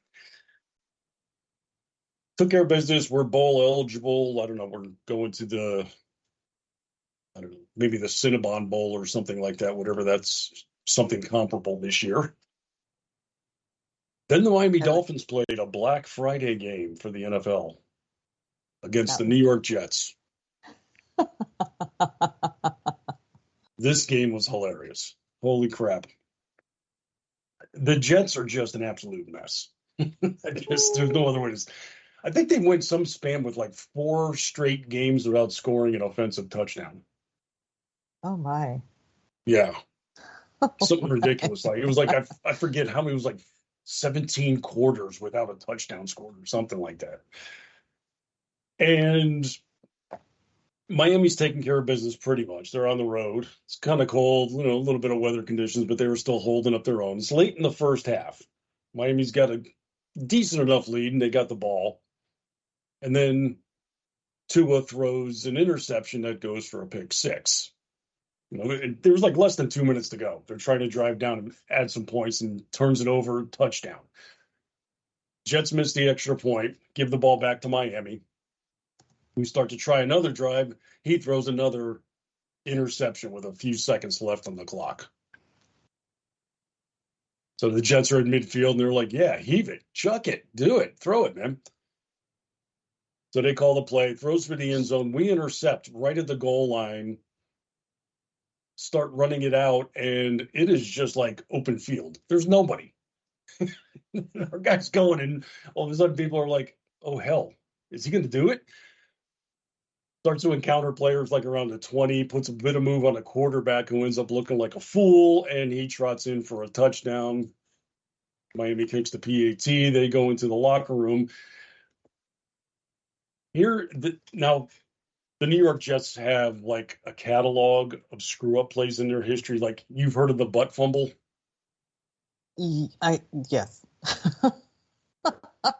S11: took care of business. We're bowl eligible. I don't know. We're going to maybe the Cinnabon Bowl or something like that, whatever that's something comparable this year. Then the Miami Dolphins played a Black Friday game for the NFL against the New York Jets. This game was hilarious. Holy crap. The Jets are just an absolute mess. There's no other way to say. I think they went some span with like 4 straight games without scoring an offensive touchdown.
S10: Oh, my.
S11: Yeah. Something ridiculous. Like it was like I forget how many, it was like 17 quarters without a touchdown scored or something like that. And Miami's taking care of business pretty much. They're on the road. It's kind of cold, a little bit of weather conditions, but they were still holding up their own. It's late in the first half. Miami's got a decent enough lead, and they got the ball. And then Tua throws an interception that goes for a pick six. There was like less than 2 minutes to go. They're trying to drive down and add some points, and turns it over, touchdown. Jets miss the extra point, give the ball back to Miami. We start to try another drive. He throws another interception with a few seconds left on the clock. So the Jets are in midfield, and they're like, yeah, heave it, chuck it, do it, throw it, man. So they call the play, throws for the end zone. We intercept right at the goal line, start running it out, and it is just like open field. There's nobody. Our guy's going, and all of a sudden people are like, oh, hell, is he going to do it? Starts to encounter players like around the 20, puts a bit of move on a quarterback who ends up looking like a fool, and he trots in for a touchdown. Miami kicks the PAT. They go into the locker room. Now, the New York Jets have like a catalog of screw-up plays in their history. Like, you've heard of the butt fumble?
S10: Yes.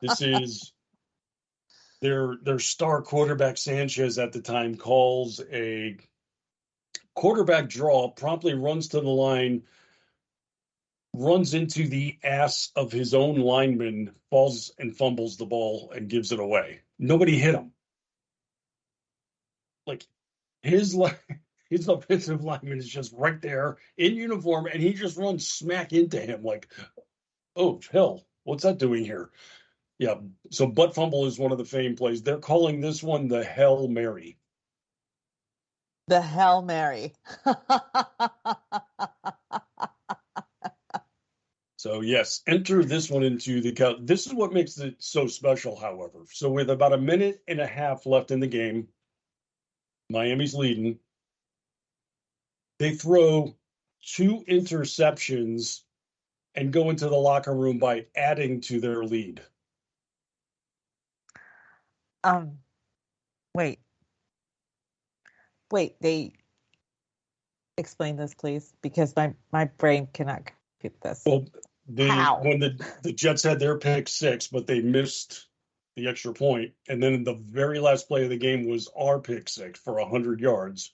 S11: This is their star quarterback Sanchez at the time calls a quarterback draw, promptly runs to the line, runs into the ass of his own lineman, falls and fumbles the ball and gives it away. Nobody hit him. Like his offensive lineman is just right there in uniform, and he just runs smack into him like, oh, hell, what's that doing here? Yeah, so butt fumble is one of the famed plays. They're calling this one the Hail Mary.
S10: The Hail Mary.
S11: So, yes, enter this one into the count. This is what makes it so special, however. So with about a minute and a half left in the game, Miami's leading. They throw 2 interceptions and go into the locker room by adding to their lead.
S10: Wait, they explain this, please, because my brain cannot compute this.
S11: Well,
S10: How?
S11: when the Jets had their pick six, but they missed the extra point, and then the very last play of the game was our pick six for 100 yards,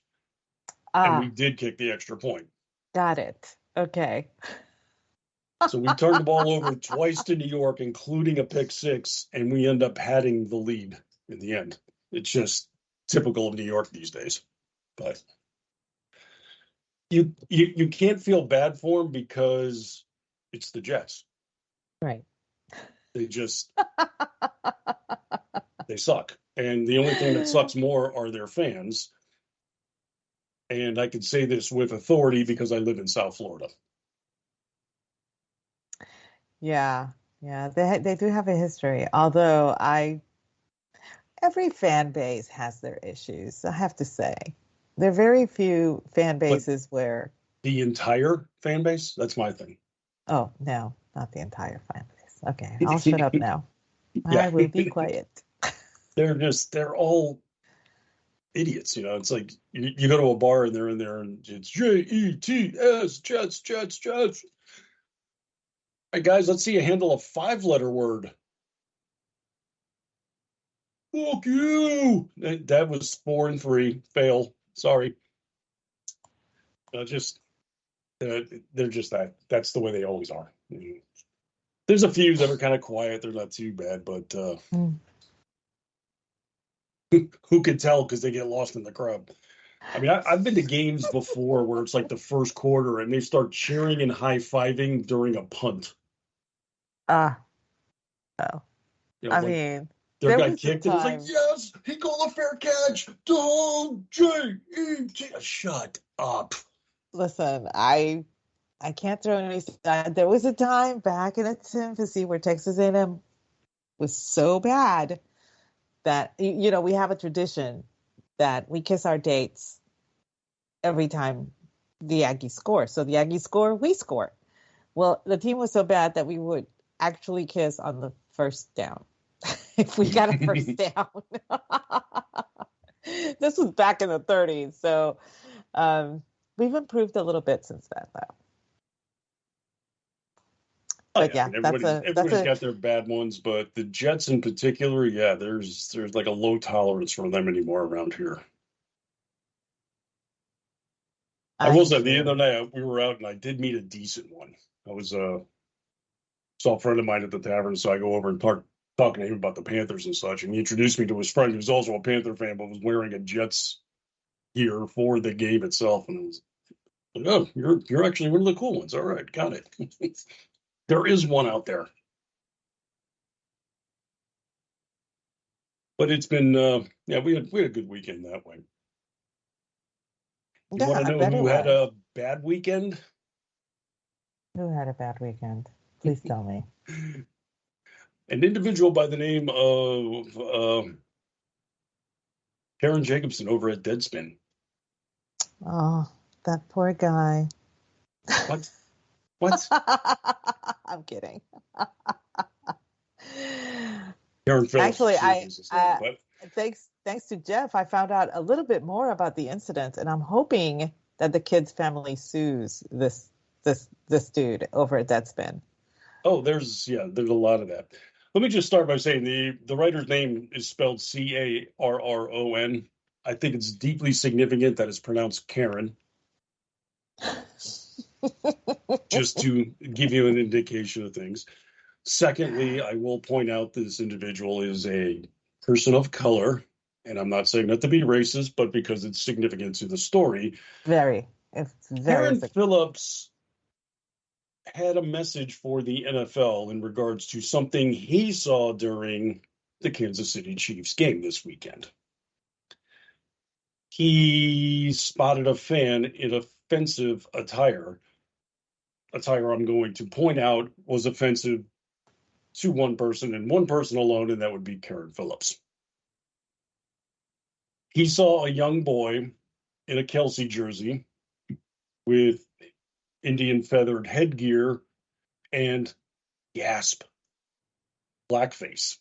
S11: and we did kick the extra point.
S10: Got it. Okay.
S11: So we turned the ball over twice to New York, including a pick six, and we end up padding the lead in the end. It's just typical of New York these days. But you can't feel bad for them because it's the Jets.
S10: Right.
S11: They just they suck. And the only thing that sucks more are their fans. And I can say this with authority because I live in South Florida.
S10: Yeah, they do have a history. Although every fan base has their issues, I have to say. There are very few fan bases where
S11: the entire fan base, that's my thing.
S10: Oh, no, not the entire fan base. Okay, I'll shut up now.
S11: Yeah.
S10: I will be quiet.
S11: They're all idiots, It's like you go to a bar and they're in there and it's Jets, Jets, Jets, Jets. All right, guys, let's see you handle a 5-letter word. Fuck you. That was 4 and 3. Fail. Sorry. They're just that. That's the way they always are. There's a few that are kind of quiet. They're not too bad, but who can tell because they get lost in the crowd. I mean, I've been to games before where it's like the first quarter and they start cheering and high-fiving during a punt.
S10: Oh.
S11: I
S10: mean,
S11: their guy kicked it. It's like, yes, he called a fair catch. J-E-T. Shut up.
S10: Listen, I can't throw any. There was a time back in its infancy where Texas A&M was so bad that we have a tradition that we kiss our dates every time the Aggies score. So the Aggies score, we score. Well, the team was so bad that we would actually kiss on the first down if we got a first down. This was back in the 30s. So we've improved a little bit since then, though. But
S11: I mean, everybody's got their bad ones, but the Jets in particular, yeah, there's like a low tolerance for them anymore around here. I will say the other night we were out and I did meet a decent one. I was saw a friend of mine at the tavern, so I go over and talking to him about the Panthers and such, and he introduced me to his friend who's also a Panther fan, but was wearing a Jets gear for the game itself, and I was like, oh, you're actually one of the cool ones. All right, got it. There is one out there. But it's been, we had a good weekend that way. You want to know who had a bad weekend?
S10: Who had a bad weekend? Please tell me.
S11: An individual by the name of Karen Jacobson over at Deadspin.
S10: Oh, that poor guy.
S11: What?
S10: I'm kidding.
S11: Karen Phillips.
S10: Actually, thanks to Jeff, I found out a little bit more about the incident, and I'm hoping that the kid's family sues this dude over at Deadspin.
S11: Oh, there's a lot of that. Let me just start by saying the writer's name is spelled Carron. I think it's deeply significant that it's pronounced Karen. Just to give you an indication of things. Secondly, I will point out this individual is a person of color, and I'm not saying that to be racist, but because it's significant to the story. Karen Phillips had a message for the NFL in regards to something he saw during the Kansas City Chiefs game this weekend. He spotted a fan in offensive attire I'm going to point out was offensive to one person and one person alone, and that would be Karen Phillips. He saw a young boy in a Kelsey jersey with Indian feathered headgear and gasp, blackface.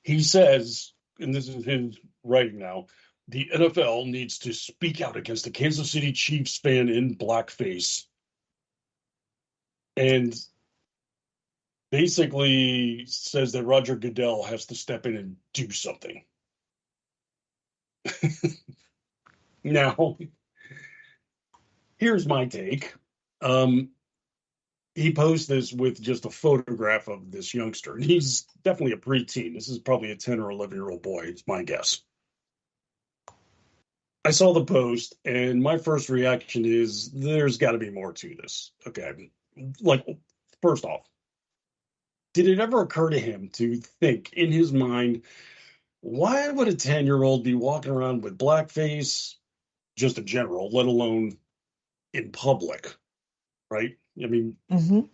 S11: He says, and this is his writing now, the NFL needs to speak out against the Kansas City Chiefs fan in blackface. And basically says that Roger Goodell has to step in and do something. Now, here's my take. He posts this with just a photograph of this youngster. And he's definitely a preteen. This is probably a 10 or 11-year-old boy, it's my guess. I saw the post, and my first reaction is there's got to be more to this. Okay, like, first off, did it ever occur to him to think in his mind, why would a 10-year-old be walking around with blackface, just in general, let alone in public, right? I mean, you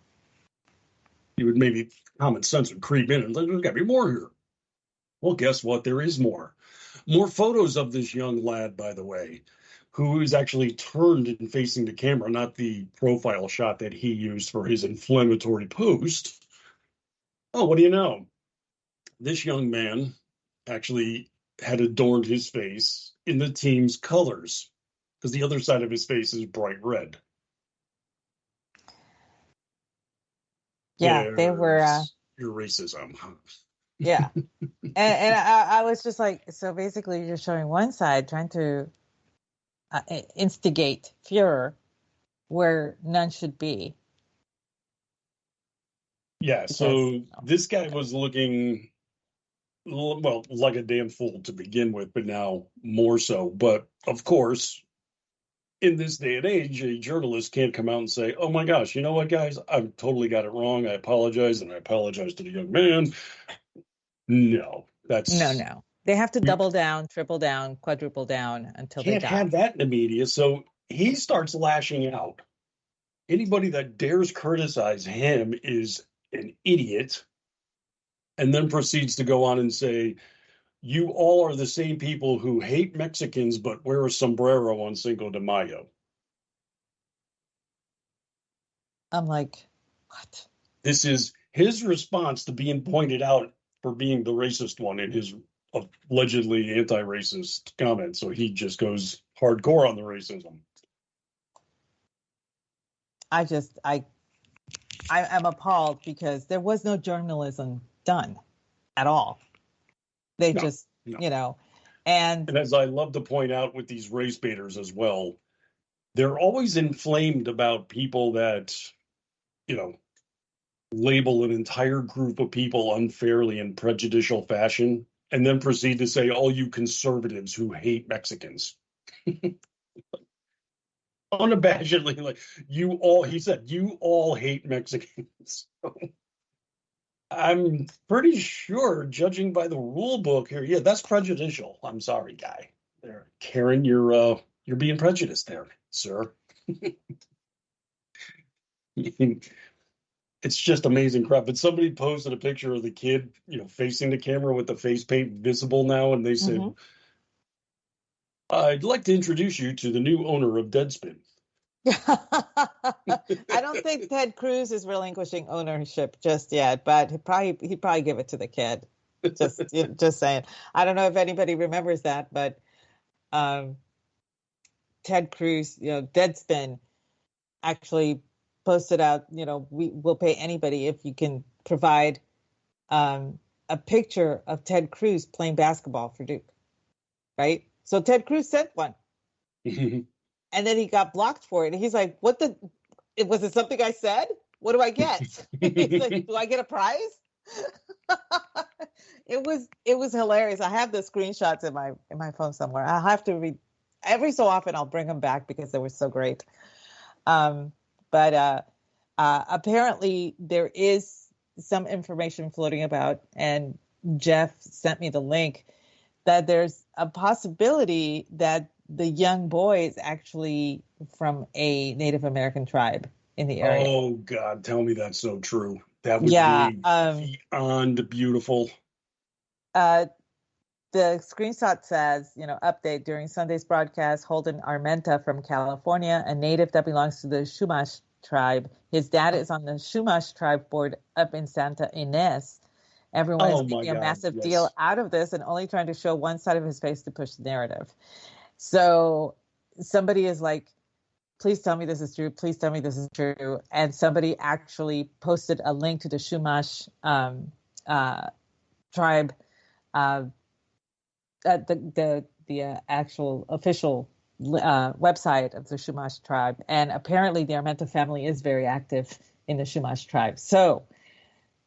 S11: would maybe common sense would creep in and there's got to be more here. Well, guess what? There is more. More photos of this young lad, by the way, who is actually turned and facing the camera, not the profile shot that he used for his inflammatory post. Oh, what do you know? This young man actually had adorned his face in the team's colors because the other side of his face is bright red.
S10: Yeah, they were.
S11: Your racism.
S10: Yeah. and I was just like, so basically you're showing one side trying to instigate furor where none should be.
S11: Yeah, so this guy was looking, well, like a damn fool to begin with, but now more so. But of course, in this day and age, a journalist can't come out and say, oh my gosh, you know what, guys, I've totally got it wrong. I apologize, and I apologize to the young man. No, that's...
S10: No. They have to double down, triple down, quadruple down until they die.
S11: Can't have that in the media, so he starts lashing out. Anybody that dares criticize him is an idiot, and then proceeds to go on and say, you all are the same people who hate Mexicans but wear a sombrero on Cinco de Mayo.
S10: I'm like, what?
S11: This is his response to being pointed out for being the racist one in his allegedly anti-racist comment. So he just goes hardcore on the racism.
S10: I'm appalled because there was no journalism done at all. They just, and
S11: as I love to point out with these race baiters as well, they're always inflamed about people that, label an entire group of people unfairly in prejudicial fashion and then proceed to say, all you conservatives who hate Mexicans. Unabashedly, like, he said, you all hate Mexicans. I'm pretty sure, judging by the rule book here, yeah, that's prejudicial. I'm sorry, guy. There, Karen, you're being prejudiced there, sir. It's just amazing crap. But somebody posted a picture of the kid, facing the camera with the face paint visible now, and they said, I'd like to introduce you to the new owner of Deadspin.
S10: I don't think Ted Cruz is relinquishing ownership just yet, but he'd probably give it to the kid. Just saying. I don't know if anybody remembers that, but Ted Cruz, Deadspin actually posted out, we will pay anybody if you can provide a picture of Ted Cruz playing basketball for Duke, right? So Ted Cruz sent one. And then he got blocked for it. And he's like, was it something I said? What do I get? He's like, do I get a prize? It was hilarious. I have the screenshots in my phone somewhere. I'll have to read every so often. I'll bring them back because they were so great. But apparently there is some information floating about, and Jeff sent me the link, that there's a possibility that the young boy is actually from a Native American tribe in the area.
S11: Oh, God, tell me that's so true. That would be beyond beautiful.
S10: The screenshot says, update during Sunday's broadcast, Holden Armenta from California, a native that belongs to the Chumash tribe. His dad is on the Chumash tribe board up in Santa Ynez. Everyone is making a massive deal out of this and only trying to show one side of his face to push the narrative. So somebody is like, please tell me this is true. Please tell me this is true. And somebody actually posted a link to the Chumash tribe, the actual official website of the Chumash tribe. And apparently the Armenta family is very active in the Chumash tribe. So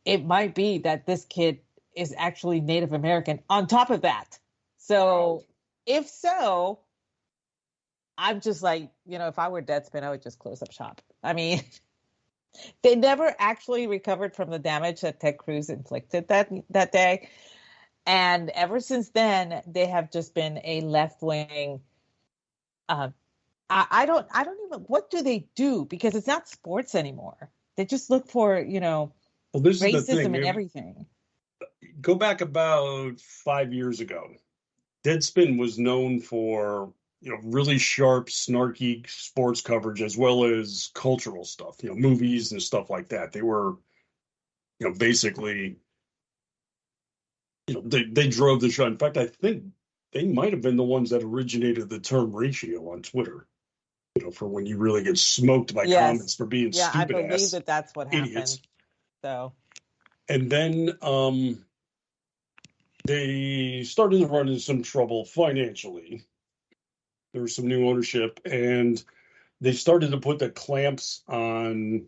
S10: it might be that this kid is actually Native American on top of that. So if so, I'm just like, if I were Deadspin, I would just close up shop. I mean, they never actually recovered from the damage that Ted Cruz inflicted that day. And ever since then, they have just been a left-wing. I don't even, what do they do? Because it's not sports anymore. They just look for, racism and everything.
S11: Go back about 5 years ago. Deadspin was known for, really sharp, snarky sports coverage as well as cultural stuff, movies and stuff like that. They were, basically, they drove the show. In fact, I think they might have been the ones that originated the term ratio on Twitter, for when you really get smoked by comments for being stupid.
S10: Yeah, I believe that's what
S11: idiots.
S10: happened. So,
S11: and then they started to run into some trouble financially. There was some new ownership, and they started to put the clamps on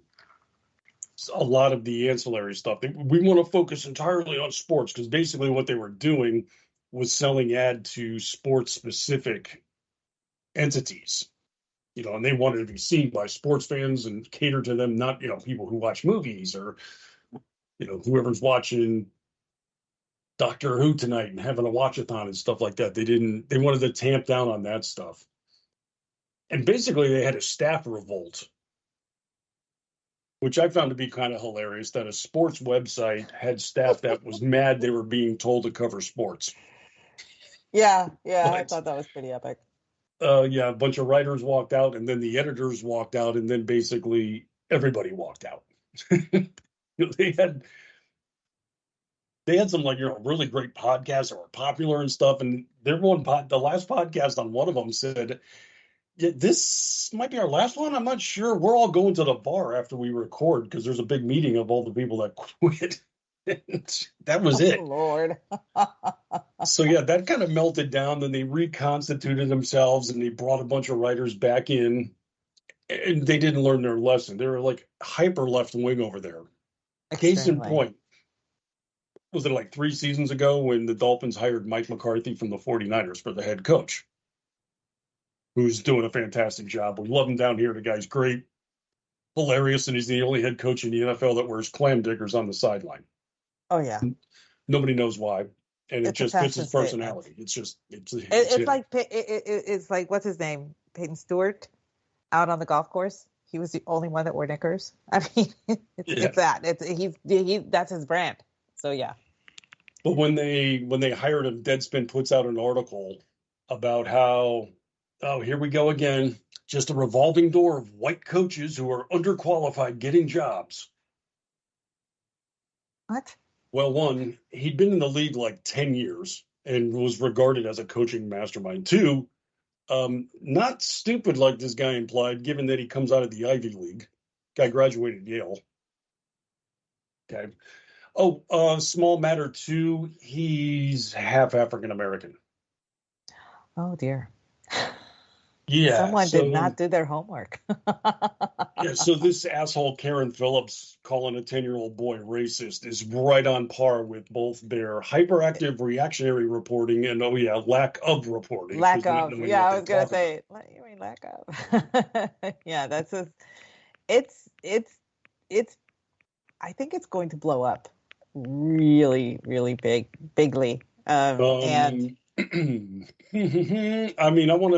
S11: a lot of the ancillary stuff. We want to focus entirely on sports, because basically what they were doing was selling ad to sports-specific entities, and they wanted to be seen by sports fans and cater to them, not, people who watch movies or, whoever's watching Doctor Who tonight and having a watch-a-thon and stuff like that. They wanted to tamp down on that stuff. And basically they had a staff revolt, which I found to be kind of hilarious, that a sports website had staff that was mad they were being told to cover sports.
S10: Yeah, I
S11: But
S10: thought that was pretty epic.
S11: yeah, a bunch of writers walked out, and then the editors walked out, and then basically everybody walked out. They had some like really great podcasts that were popular and stuff, and the last podcast on one of them said, "Yeah, this might be our last one. I'm not sure. We're all going to the bar after we record because there's a big meeting of all the people that quit." And that was
S10: Oh,
S11: it.
S10: Lord.
S11: So yeah, that kind of melted down. Then they reconstituted themselves and they brought a bunch of writers back in, and they didn't learn their lesson. They were like hyper left wing over there. Case in
S10: Extremely.
S11: point, was it like 3 seasons ago when the Dolphins hired Mike McCarthy from the 49ers for the head coach, who's doing a fantastic job. We love him down here. The guy's great, hilarious, and he's the only head coach in the NFL that wears clam diggers on the sideline.
S10: Oh, yeah.
S11: Nobody knows why. And it
S10: It's a
S11: just fits his
S10: fashion statement.
S11: personality. It's
S10: It's
S11: him.
S10: like it's like, what's his name? Peyton Stewart out on the golf course. He was the only one that wore knickers. I mean, it's that. That's his brand. So yeah.
S11: But when they hired him, Deadspin puts out an article about how, oh, here we go again, just a revolving door of white coaches who are underqualified getting jobs.
S10: What?
S11: Well, one, he'd been in the league like 10 years and was regarded as a coaching mastermind. Two, not stupid like this guy implied, given that he comes out of the Ivy League. Guy graduated Yale. Okay. Oh, small matter too, he's half African American.
S10: Oh dear.
S11: Yeah.
S10: Someone did not do their homework.
S11: Yeah, so this asshole Karen Phillips calling a 10-year-old boy racist is right on par with both their hyperactive reactionary reporting and lack of reporting.
S10: Lack of. Yeah, I was gonna
S11: about.
S10: say. You mean lack of? Yeah, that's a. It's. I think it's going to blow up really, really bigly. And
S11: I mean, I want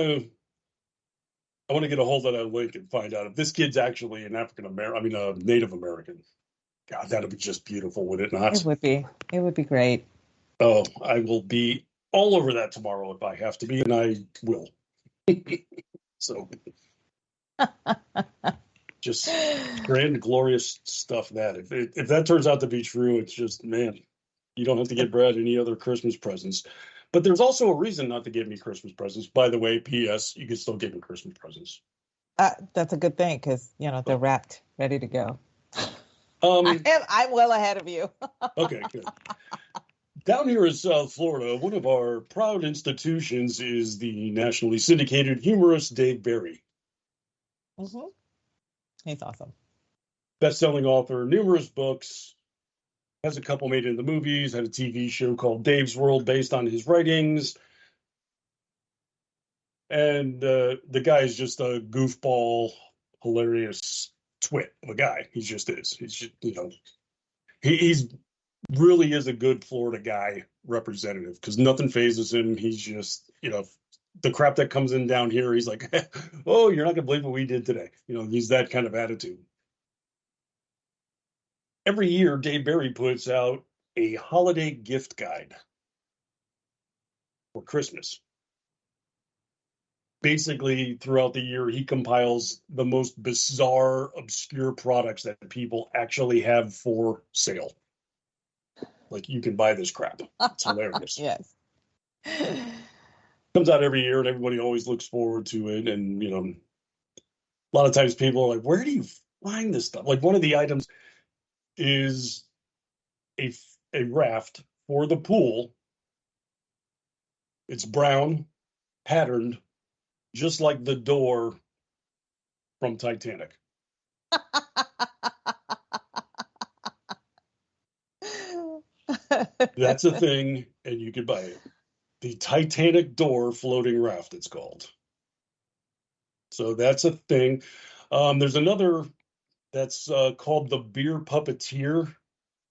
S11: to get a hold of that link and find out if this kid's actually an African American. I mean, a Native American. God, that'd be just beautiful, would it not?
S10: it would be. It would be great.
S11: Oh, I will be all over that tomorrow if I have to be, and I will. So, just grand, glorious stuff. That if that turns out to be true, it's just, man, you don't have to get Brad any other Christmas presents. But there's also a reason not to give me Christmas presents. By the way, P.S., you can still give me Christmas presents.
S10: That's a good thing because they're wrapped, ready to go.
S11: I'm
S10: well ahead of you.
S11: Okay, good. Down here in South Florida, one of our proud institutions is the nationally syndicated humorist Dave Barry.
S10: Mm-hmm. He's awesome.
S11: Best-selling author, numerous books, has a couple made into movies, had a TV show called Dave's World based on his writings. And the guy is just a goofball, hilarious twit of a guy. He just is. He's just, he's really is a good Florida guy representative because nothing phases him. He's just, the crap that comes in down here, he's like, oh, you're not going to believe what we did today. He's that kind of attitude. Every year, Dave Barry puts out a holiday gift guide for Christmas. Basically, throughout the year, he compiles the most bizarre, obscure products that people actually have for sale. Like, you can buy this crap. It's hilarious.
S10: Yes.
S11: Comes out every year, and everybody always looks forward to it. And, a lot of times people are like, where do you find this stuff? Like, one of the items is a raft for the pool. It's brown, patterned, just like the door from Titanic. That's a thing, and you could buy it. The Titanic door floating raft, it's called. So that's a thing. There's another that's called the Beer Puppeteer.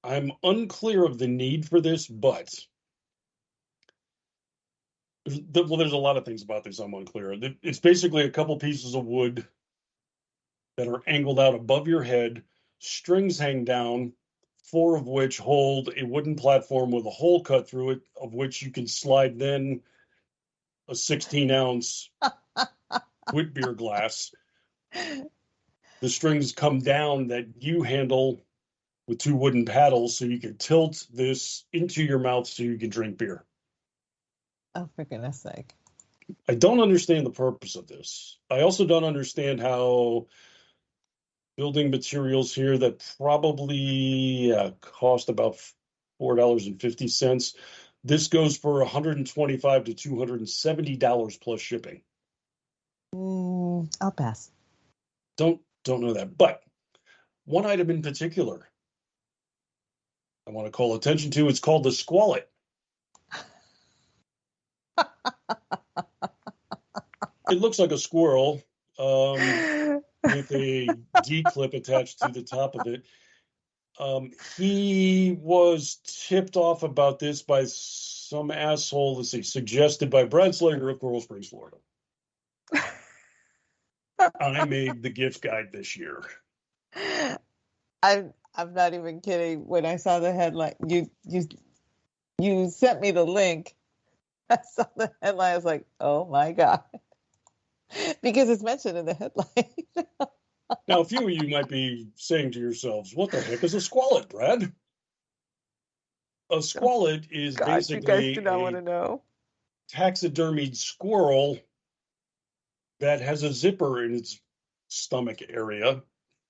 S11: I'm unclear of the need for this, but there's a lot of things about this I'm unclear. It's basically a couple pieces of wood that are angled out above your head, strings hang down, 4 of which hold a wooden platform with a hole cut through it, of which you can slide then a 16-ounce wheat beer glass. The strings come down that you handle with two wooden paddles, so you can tilt this into your mouth so you can drink beer.
S10: Oh, for goodness sake.
S11: I don't understand the purpose of this. I also don't understand how building materials here that probably cost about $4.50. This goes for $125 to $270 plus shipping.
S10: I'll pass.
S11: Don't know that. But one item in particular I want to call attention to, it's called the Squallet. It looks like a squirrel with a D-clip attached to the top of it. He was tipped off about this by some asshole, let's see, suggested by Brad Slater of Coral Springs, Florida. I made the gift guide this year.
S10: I'm not even kidding. When I saw the headline, you sent me the link. I saw the headline. I was like, oh my God. Because it's mentioned in the headline.
S11: Now, a few of you might be saying to yourselves, what the heck is a squallet, Brad? A squallet is basically
S10: you guys do not want to know.
S11: Taxidermied squirrel that has a zipper in its stomach area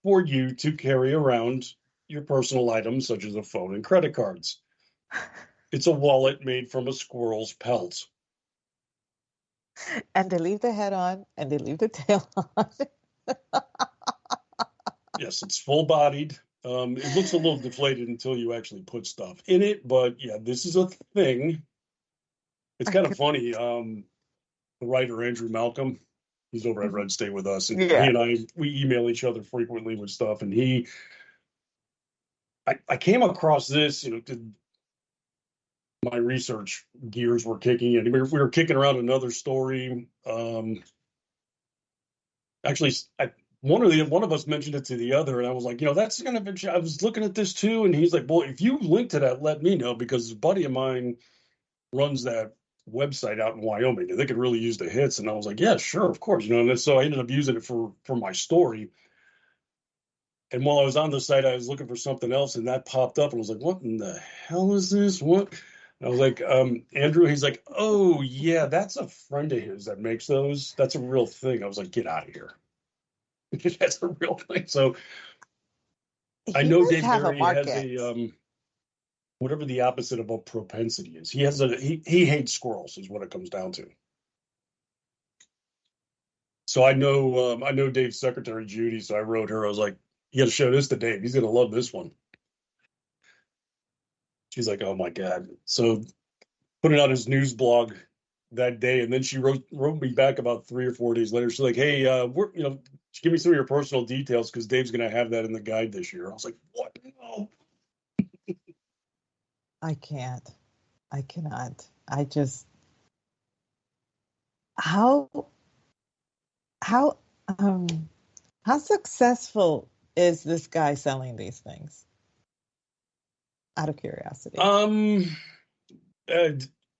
S11: for you to carry around your personal items, such as a phone and credit cards. It's a wallet made from a squirrel's pelt.
S10: And they leave the head on, and they leave the tail on.
S11: Yes, it's full-bodied. It looks a little deflated until you actually put stuff in it, but yeah, this is a thing. It's kind of funny. The writer Andrew Malcolm, he's over at Red State with us, and he and I, we email each other frequently with stuff, and I came across this, my research gears were kicking in. We were kicking around another story. Actually, one of us mentioned it to the other, and I was like, that's going to be. I was looking at this too, and he's like, well, if you link to that, let me know, because a buddy of mine runs that website out in Wyoming, and they could really use the hits. And I was like, yeah, sure, of course, and so I ended up using it for my story. And while I was on the site, I was looking for something else, and that popped up, and I was like, what in the hell is this? What? And I was like, Andrew, he's like, oh, yeah, that's a friend of his that makes those. That's a real thing. I was like, get out of here. That's a real thing. So I know Dave Barry has a, whatever the opposite of a propensity is. He has he hates squirrels is what it comes down to. So I know Dave's secretary, Judy, so I wrote her. I was like, you got to show this to Dave. He's going to love this one. She's like, oh my God. So put it on his news blog that day. And then she wrote me back about 3 or 4 days later. She's like, hey, give me some of your personal details, because Dave's going to have that in the guide this year. I was like, what? No.
S10: I can't. I cannot. I just, how successful is this guy selling these things? Out of curiosity.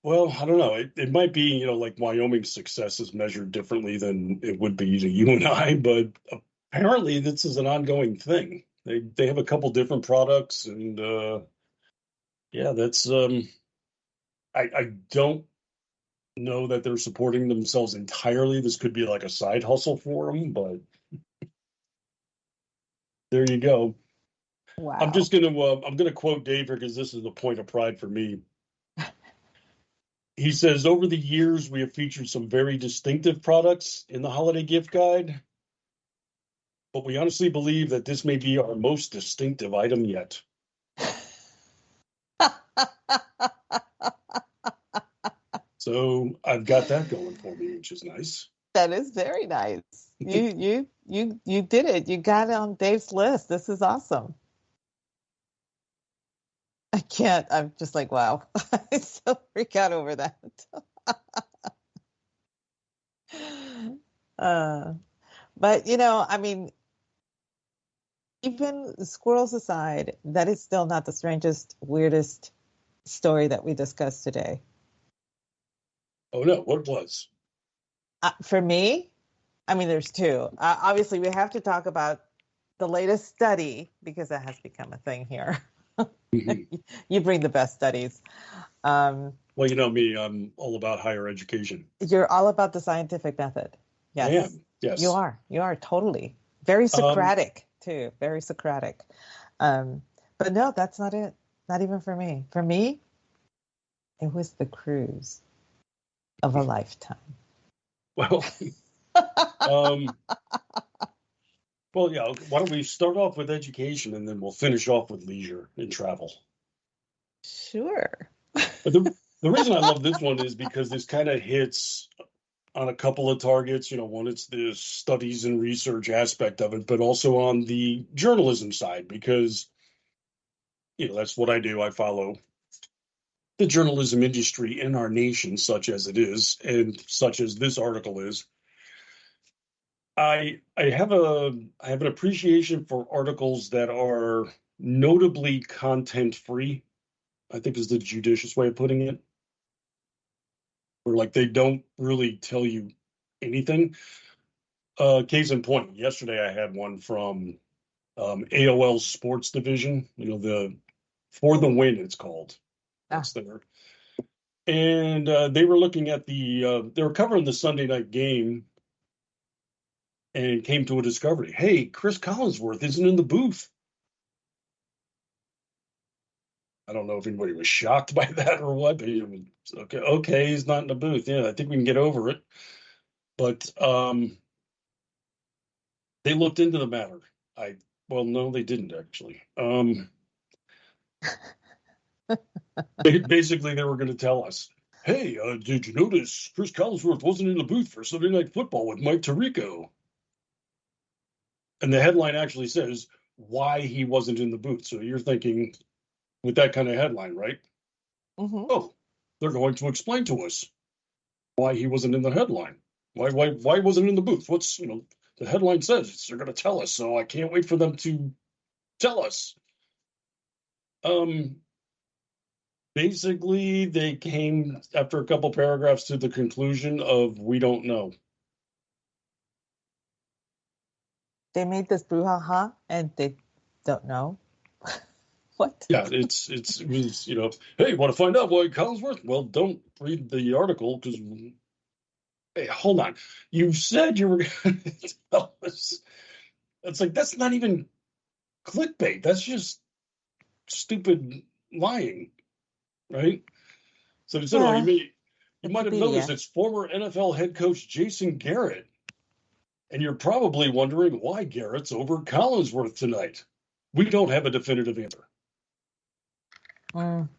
S11: Well, I don't know. It might be, like Wyoming's success is measured differently than it would be to you and I, but apparently this is an ongoing thing. They have a couple different products, and that's I don't know that they're supporting themselves entirely. This could be like a side hustle for them, but there you go.
S10: Wow.
S11: I'm gonna quote Dave here, because this is a point of pride for me. He says, over the years, we have featured some very distinctive products in the holiday gift guide, but we honestly believe that this may be our most distinctive item yet. So I've got that going for me, which is nice.
S10: That is very nice. You did it. You got it on Dave's list. This is awesome. I can't. I'm just like, wow. I still freak out over that. But, I mean, even squirrels aside, that is still not the strangest, weirdest story that we discussed today.
S11: Oh no, what was?
S10: For me, I mean, there's two. Obviously, we have to talk about the latest study because that has become a thing here. You bring the best studies. Um,
S11: Well, you know me, I'm all about higher education.
S10: you're all about the scientific method.
S11: I
S10: Yes,
S11: am, yes.
S10: you are. You are totally. Very
S11: Um,
S10: Socratic, too. Very Socratic. Um, but no, that's not it. Not even for me. For me, it was the cruise of a lifetime.
S11: well, um, well, yeah. Why don't we start off with education and then we'll finish off with leisure and travel.
S10: Sure.
S11: But the reason I love this one is because this kind of hits on a couple of targets. You know, one, it's the studies and research aspect of it, but also on the journalism side, because, you know, that's what I do. I follow the journalism industry in our nation, such as it is, and such as this article is. I have an appreciation for articles that are notably content free, I think is the judicious way of putting it. Where like they don't really tell you anything. Case in point, yesterday I had one from AOL Sports Division, you know, the For the Win it's called. That's there. And they were looking at they were covering the Sunday night game and came to a discovery. Hey, Chris Collinsworth isn't in the booth. I don't know if anybody was shocked by that or what, but okay, he's not in the booth. Yeah, I think we can get over it. But they looked into the matter. Well, no, they didn't actually. Basically, they were going to tell us, hey, did you notice Chris Collinsworth wasn't in the booth for Sunday Night Football with Mike Tirico? And the headline actually says why he wasn't in the booth. So you're thinking with that kind of headline, right?
S10: Mm-hmm.
S11: Oh, they're going to explain to us why he wasn't in the headline. Why wasn't in the booth? What's, you know, the headline says they're going to tell us. So I can't wait for them to tell us. Basically, they came after a couple paragraphs to the conclusion of we don't know.
S10: They made this brouhaha and they don't know. What?
S11: Yeah, it was, you know, hey, want to find out why Collinsworth? Well, don't read the article because, hey, hold on. You said you were going to tell us. It's like, that's not even clickbait. That's just stupid lying, right? So they said, oh, you might have noticed it's former NFL head coach Jason Garrett. And you're probably wondering why Garrett's over Collinsworth tonight. We don't have a definitive answer. Well,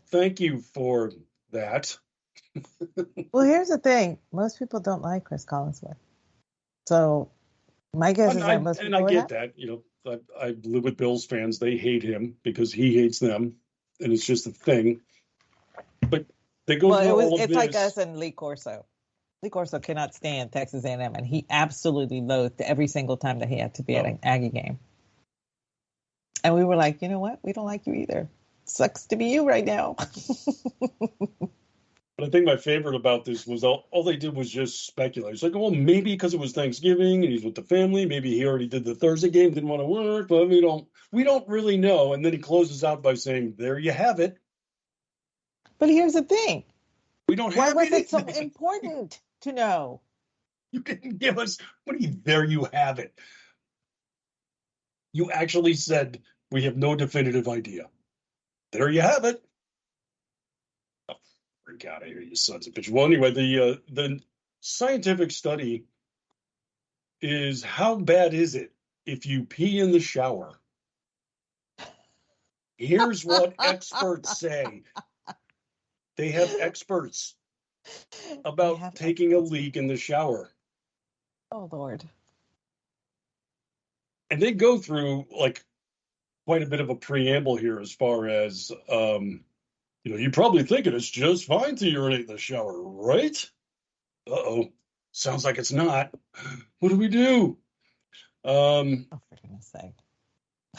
S11: thank you for that.
S10: Well, here's the thing. Most people don't like Chris Collinsworth. So my guess is that most people
S11: I get that. You know, I live with Bills fans. They hate him because he hates them. And it's just a thing. But they go through all of this.
S10: It's like us and Lee Corso. Lee Corso cannot stand Texas A&M, and he absolutely loathed every single time that he had to be at an Aggie game. And we were like, you know what? We don't like you either. Sucks to be you right now.
S11: But I think my favorite about this was all they did was just speculate. It's like, well, maybe because it was Thanksgiving and he's with the family. Maybe he already did the Thursday game, didn't want to work, but we don't really know. And then he closes out by saying, there you have it.
S10: But here's the thing.
S11: We don't have
S10: Why was
S11: anything.
S10: it so important to know?
S11: You didn't give us, there you have it. You actually said, we have no definitive idea. There you have it. Oh, freak out of here, you sons of bitches. Well, anyway, the scientific study is how bad is it if you pee in the shower? Here's what experts say. They have experts about taking a leak in the shower.
S10: Oh, Lord.
S11: And they go through like quite a bit of a preamble here as far as, you're probably thinking it's just fine to urinate in the shower, right? Uh-oh. Sounds like it's not. What do we do?
S10: Oh, for goodness sake.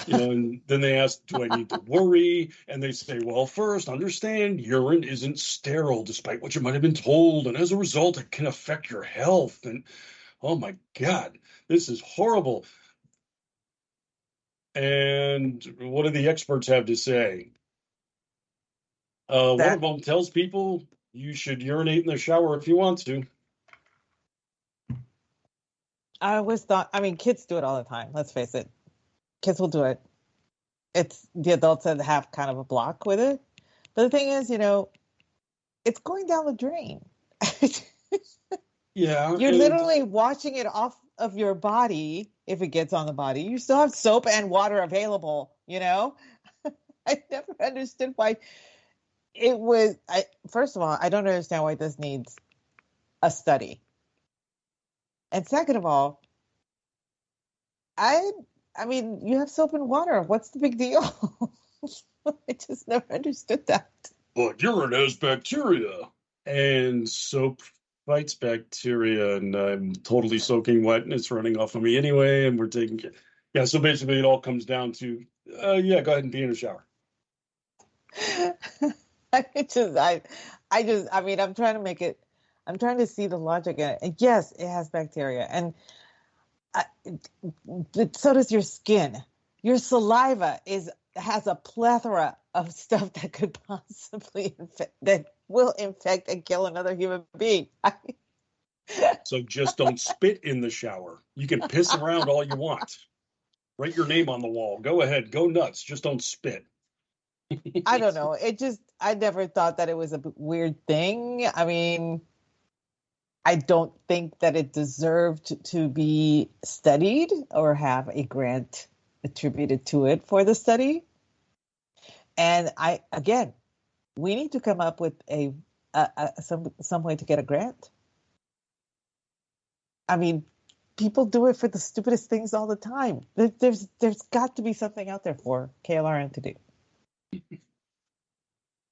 S11: And then they ask, do I need to worry? And they say, well, first, understand urine isn't sterile, despite what you might have been told. And as a result, it can affect your health. And oh my God, this is horrible. And what do the experts have to say? One of them tells people you should urinate in the shower if you want to.
S10: I always thought, I mean, kids do it all the time. Let's face it. Kids will do it. It's the adults that have kind of a block with it. But the thing is, it's going down the drain.
S11: Yeah.
S10: You're literally washing it off of your body if it gets on the body. You still have soap and water available, I never understood why it was. First of all, I don't understand why this needs a study. And second of all, I mean, you have soap and water. What's the big deal? I just never understood that.
S11: But urine has bacteria, and soap fights bacteria, and I'm totally soaking wet, and it's running off of me anyway, and we're taking care. Yeah, so basically it all comes down to, go ahead and be in the shower.
S10: I'm trying to make it, I'm trying to see the logic in it. And yes, it has bacteria. And so does your skin. Your saliva has a plethora of stuff that could possibly that will infect and kill another human being.
S11: So just don't spit in the shower. You can piss around all you want. Write your name on the wall. Go ahead. Go nuts. Just don't spit.
S10: I don't know. I never thought that it was a weird thing. I mean, I don't think that it deserved to be studied or have a grant attributed to it for the study. And we need to come up with some way to get a grant. I mean, people do it for the stupidest things all the time. There's got to be something out there for KLRN to do.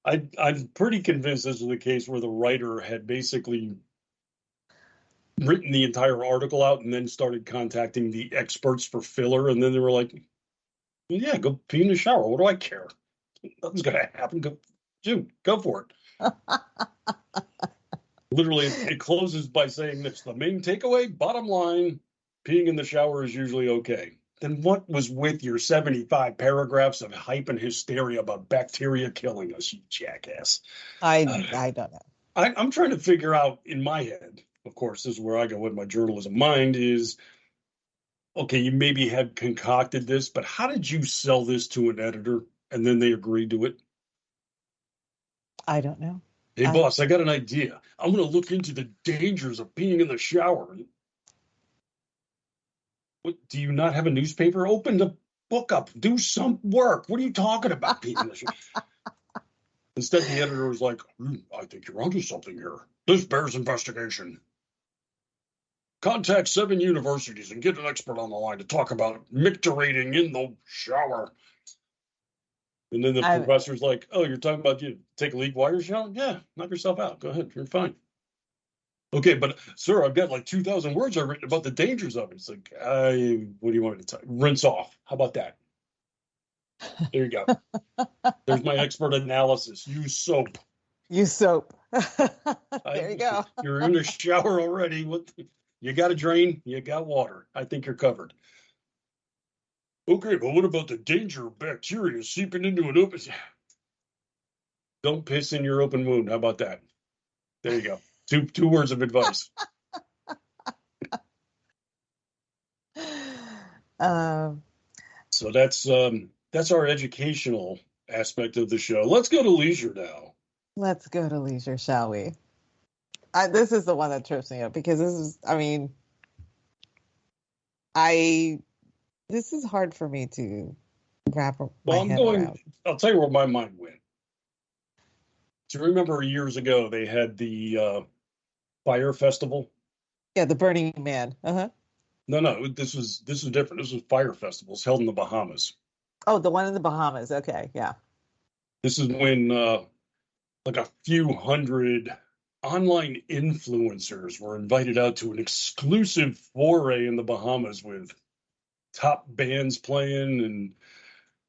S11: I'm pretty convinced this is the case where the writer had basically written the entire article out and then started contacting the experts for filler, and then they were like, yeah, go pee in the shower. What do I care? Nothing's going to happen. Go for it. Literally, it closes by saying this. The main takeaway, bottom line, peeing in the shower is usually okay. Then what was with your 75 paragraphs of hype and hysteria about bacteria killing us, you jackass?
S10: I don't know.
S11: I'm trying to figure out in my head, of course, this is where I go with my journalism mind, is, okay, you maybe had concocted this, but how did you sell this to an editor and then they agreed to it?
S10: I don't know.
S11: Hey, boss, I got an idea. I'm going to look into the dangers of peeing in the shower. What, do you not have a newspaper? Open the book up. Do some work. What are you talking about, peeing in the shower? Instead, the editor was like, I think you're onto something here. This bears investigation. Contact 7 universities and get an expert on the line to talk about micturating in the shower. And then the professor's like, oh, you're talking about you take a leak while you're showering? Yeah, knock yourself out. Go ahead. You're fine. Okay, but sir, I've got like 2,000 words I've written about the dangers of it. It's like, what do you want me to tell you? Rinse off. How about that? There you go. There's my expert analysis. Use soap.
S10: Use soap. There you go.
S11: You're in the shower already. You got a drain. You got water. I think you're covered. Okay, but what about the danger of bacteria seeping into an open? Don't piss in your open wound. How about that? There you go. Two words of advice. So that's our educational aspect of the show. Let's go to leisure now.
S10: Let's go to leisure, shall we? This is the one that trips me up because this is hard for me to wrap my head around.
S11: I'll tell you where my mind went. Do you remember years ago they had the fire festival?
S10: Yeah, the Burning Man.
S11: No, this was different. This was fire festivals held in the Bahamas.
S10: Oh, the one in the Bahamas. Okay, yeah.
S11: This is when like a few hundred online influencers were invited out to an exclusive foray in the Bahamas with top bands playing, and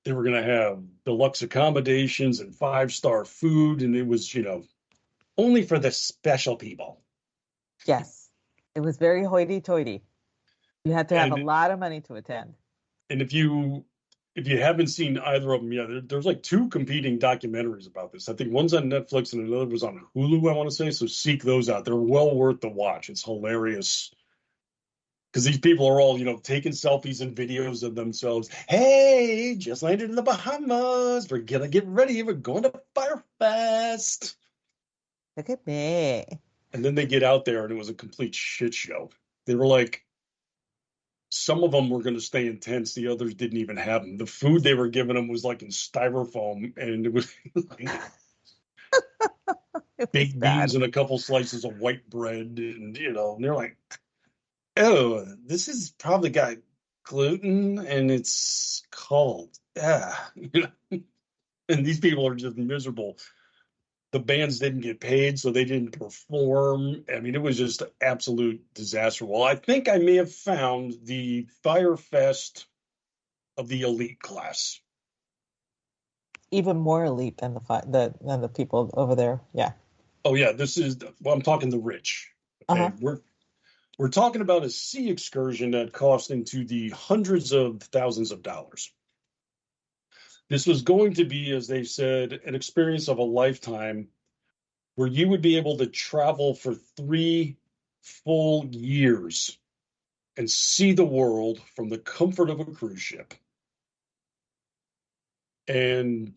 S11: They were going to have deluxe accommodations and 5-star food, and it was, only for the special people.
S10: Yes. It was very hoity-toity. You had to have a
S11: And
S10: lot of money to attend.
S11: and if you haven't seen either of them yet, there's like 2 competing documentaries about this. I think one's on Netflix and another was on Hulu, I want to say. So seek those out. They're well worth the watch. It's hilarious. Because these people are all, taking selfies and videos of themselves. Hey, just landed in the Bahamas. We're going to get ready. We're going to Firefest.
S10: Look at me.
S11: And then they get out there and it was a complete shit show. They were like, some of them were going to stay in tents. The others didn't even have them. The food they were giving them was like in styrofoam, and it was like baked beans and a couple slices of white bread. And, and they're like, oh, this is probably got gluten and it's cold. Yeah. And these people are just miserable. The bands didn't get paid, so they didn't perform. I mean, it was just an absolute disaster. Well, I think I may have found the Firefest of the elite class.
S10: Even more elite than the people over there. Yeah.
S11: Oh yeah, I'm talking the rich. Okay?
S10: Uh-huh.
S11: We're talking about a sea excursion that cost into the hundreds of thousands of dollars. This was going to be, as they said, an experience of a lifetime where you would be able to travel for 3 full years and see the world from the comfort of a cruise ship. And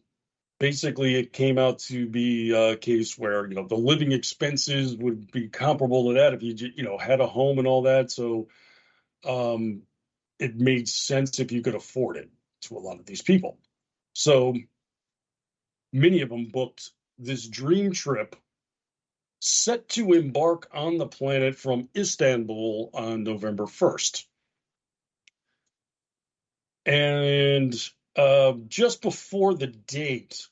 S11: basically it came out to be a case where, the living expenses would be comparable to that if you had a home and all that. So it made sense if you could afford it to a lot of these people. So many of them booked this dream trip set to embark on the planet from Istanbul on November 1st. And just before the date,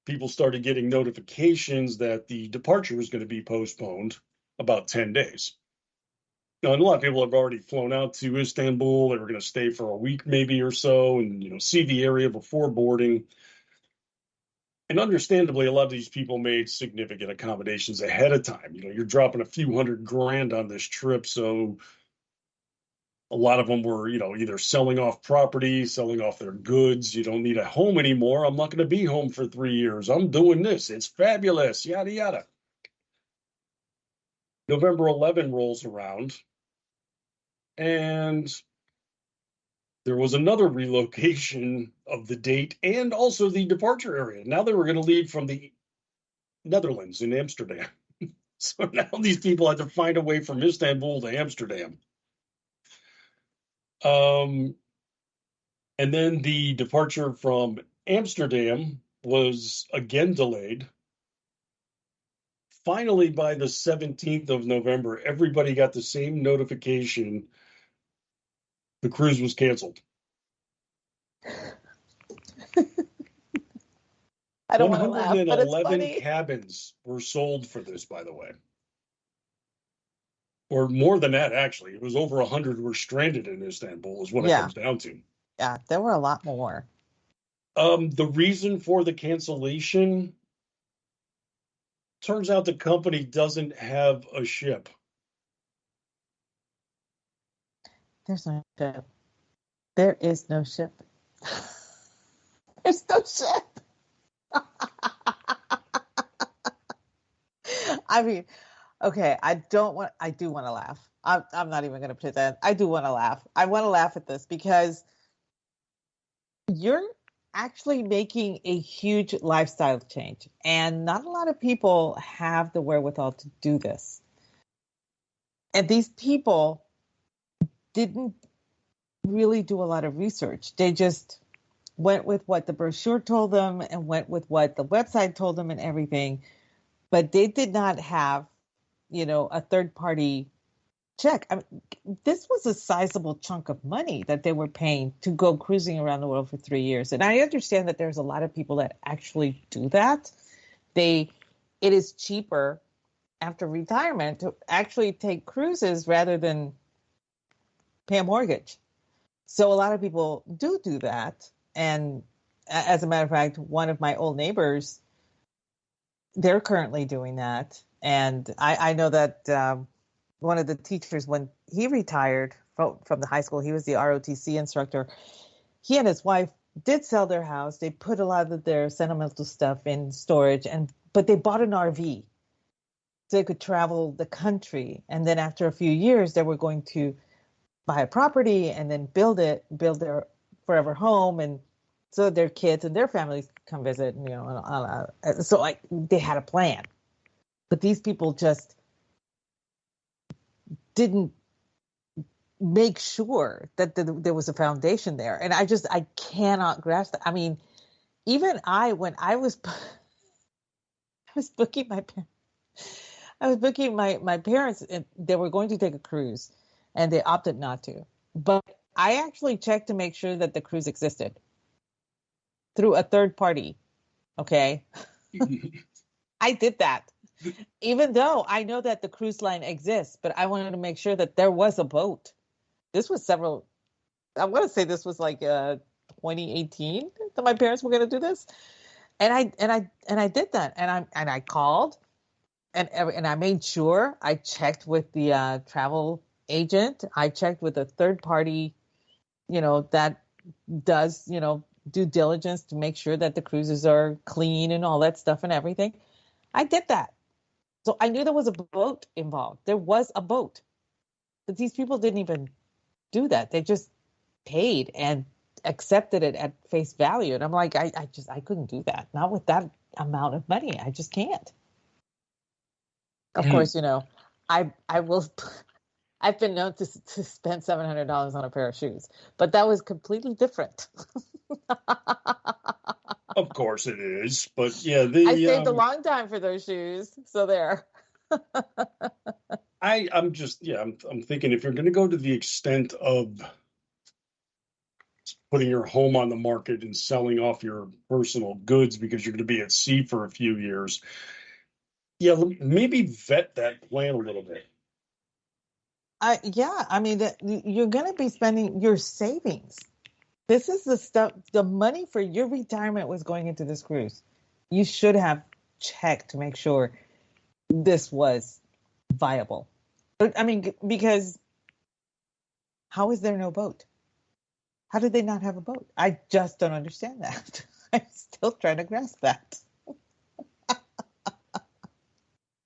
S11: people started getting notifications that the departure was going to be postponed about 10 days. Now, and a lot of people have already flown out to Istanbul. They were going to stay for a week maybe or so and, see the area before boarding. And understandably, a lot of these people made significant accommodations ahead of time. You're dropping a few $100,000 on this trip. So a lot of them were, either selling off property, selling off their goods. You don't need a home anymore. I'm not going to be home for 3 years. I'm doing this. It's fabulous. Yada, yada. November 11 rolls around, and there was another relocation of the date and also the departure area. Now they were going to leave from the Netherlands in Amsterdam. So now these people had to find a way from Istanbul to Amsterdam. And then the departure from Amsterdam was again delayed. Finally, by the 17th of November, everybody got the same notification. The cruise was canceled.
S10: I don't want to laugh, but it's
S11: 111
S10: funny.
S11: cabins were sold for this, by the way. Or more than that, actually. It was over 100 were stranded in Istanbul is what it comes down to.
S10: Yeah, there were a lot more.
S11: The reason for the cancellation, turns out the company doesn't have a ship.
S10: There's no ship. There is no ship. There's no ship. I mean, okay, I do want to laugh. I'm not even going to pretend. I do want to laugh. I want to laugh at this because you're actually making a huge lifestyle change, and not a lot of people have the wherewithal to do this. And these people didn't really do a lot of research. They just went with what the brochure told them and went with what the website told them and everything. But they did not have, a third party check. I mean, this was a sizable chunk of money that they were paying to go cruising around the world for 3 years. And I understand that there's a lot of people that actually do that. It is cheaper after retirement to actually take cruises rather than pay a mortgage. So a lot of people do that. And as a matter of fact, one of my old neighbors, they're currently doing that. And I know that one of the teachers, when he retired from the high school, he was the ROTC instructor. He and his wife did sell their house. They put a lot of their sentimental stuff in storage, but they bought an RV so they could travel the country. And then after a few years, they were going to buy a property and then build their forever home, and so their kids and their families come visit. So like they had a plan, but these people just didn't make sure that there was a foundation there. And I cannot grasp that. I mean, even when I was booking my parents, and they were going to take a cruise, and they opted not to. But I actually checked to make sure that the cruise existed through a third party. Okay. I did that. Even though I know that the cruise line exists, but I wanted to make sure that there was a boat. This was I want to say this was like 2018 that my parents were going to do this. And I did that. And I called and I made sure I checked with the travel agent. I checked with a third party, that does, due diligence to make sure that the cruises are clean and all that stuff and everything. I did that. So I knew there was a boat involved. There was a boat. But these people didn't even do that. They just paid and accepted it at face value. And I'm like, I couldn't do that. Not with that amount of money. I just can't. Of course, I will. I've been known to spend $700 on a pair of shoes, but that was completely different.
S11: Of course it is, but yeah,
S10: I saved a long time for those shoes, so there.
S11: I'm thinking if you're going to go to the extent of putting your home on the market and selling off your personal goods because you're going to be at sea for a few years, yeah, maybe vet that plan a little bit.
S10: I mean, you're going to be spending your savings. This is the stuff, the money for your retirement was going into this cruise. You should have checked to make sure this was viable. But I mean, because how is there no boat? How did they not have a boat? I just don't understand that. I'm still trying to grasp that.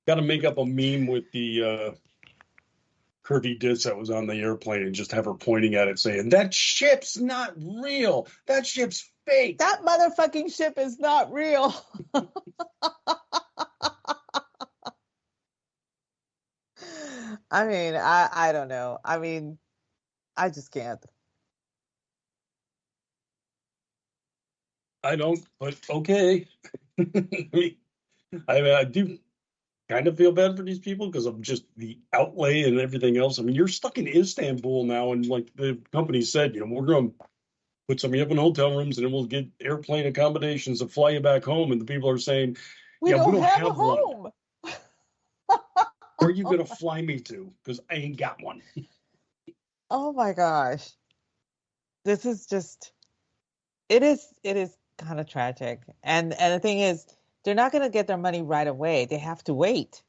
S11: Got to make up a meme with the curvy disc that was on the airplane and just have her pointing at it saying, that ship's not real. That ship's fake.
S10: That motherfucking ship is not real. I mean, I don't know. I mean, I just can't.
S11: I don't, but okay. I do kind of feel bad for these people because of just the outlay and everything else. I mean, you're stuck in Istanbul now, and like the company said, we're going to put some of you up in hotel rooms, and then we'll get airplane accommodations to fly you back home. And the people are saying,
S10: we don't have a home.
S11: Where are you going to fly me to? Because I ain't got one.
S10: Oh my gosh. This is just, it is kind of tragic. And the thing is, they're not going to get their money right away. They have to wait,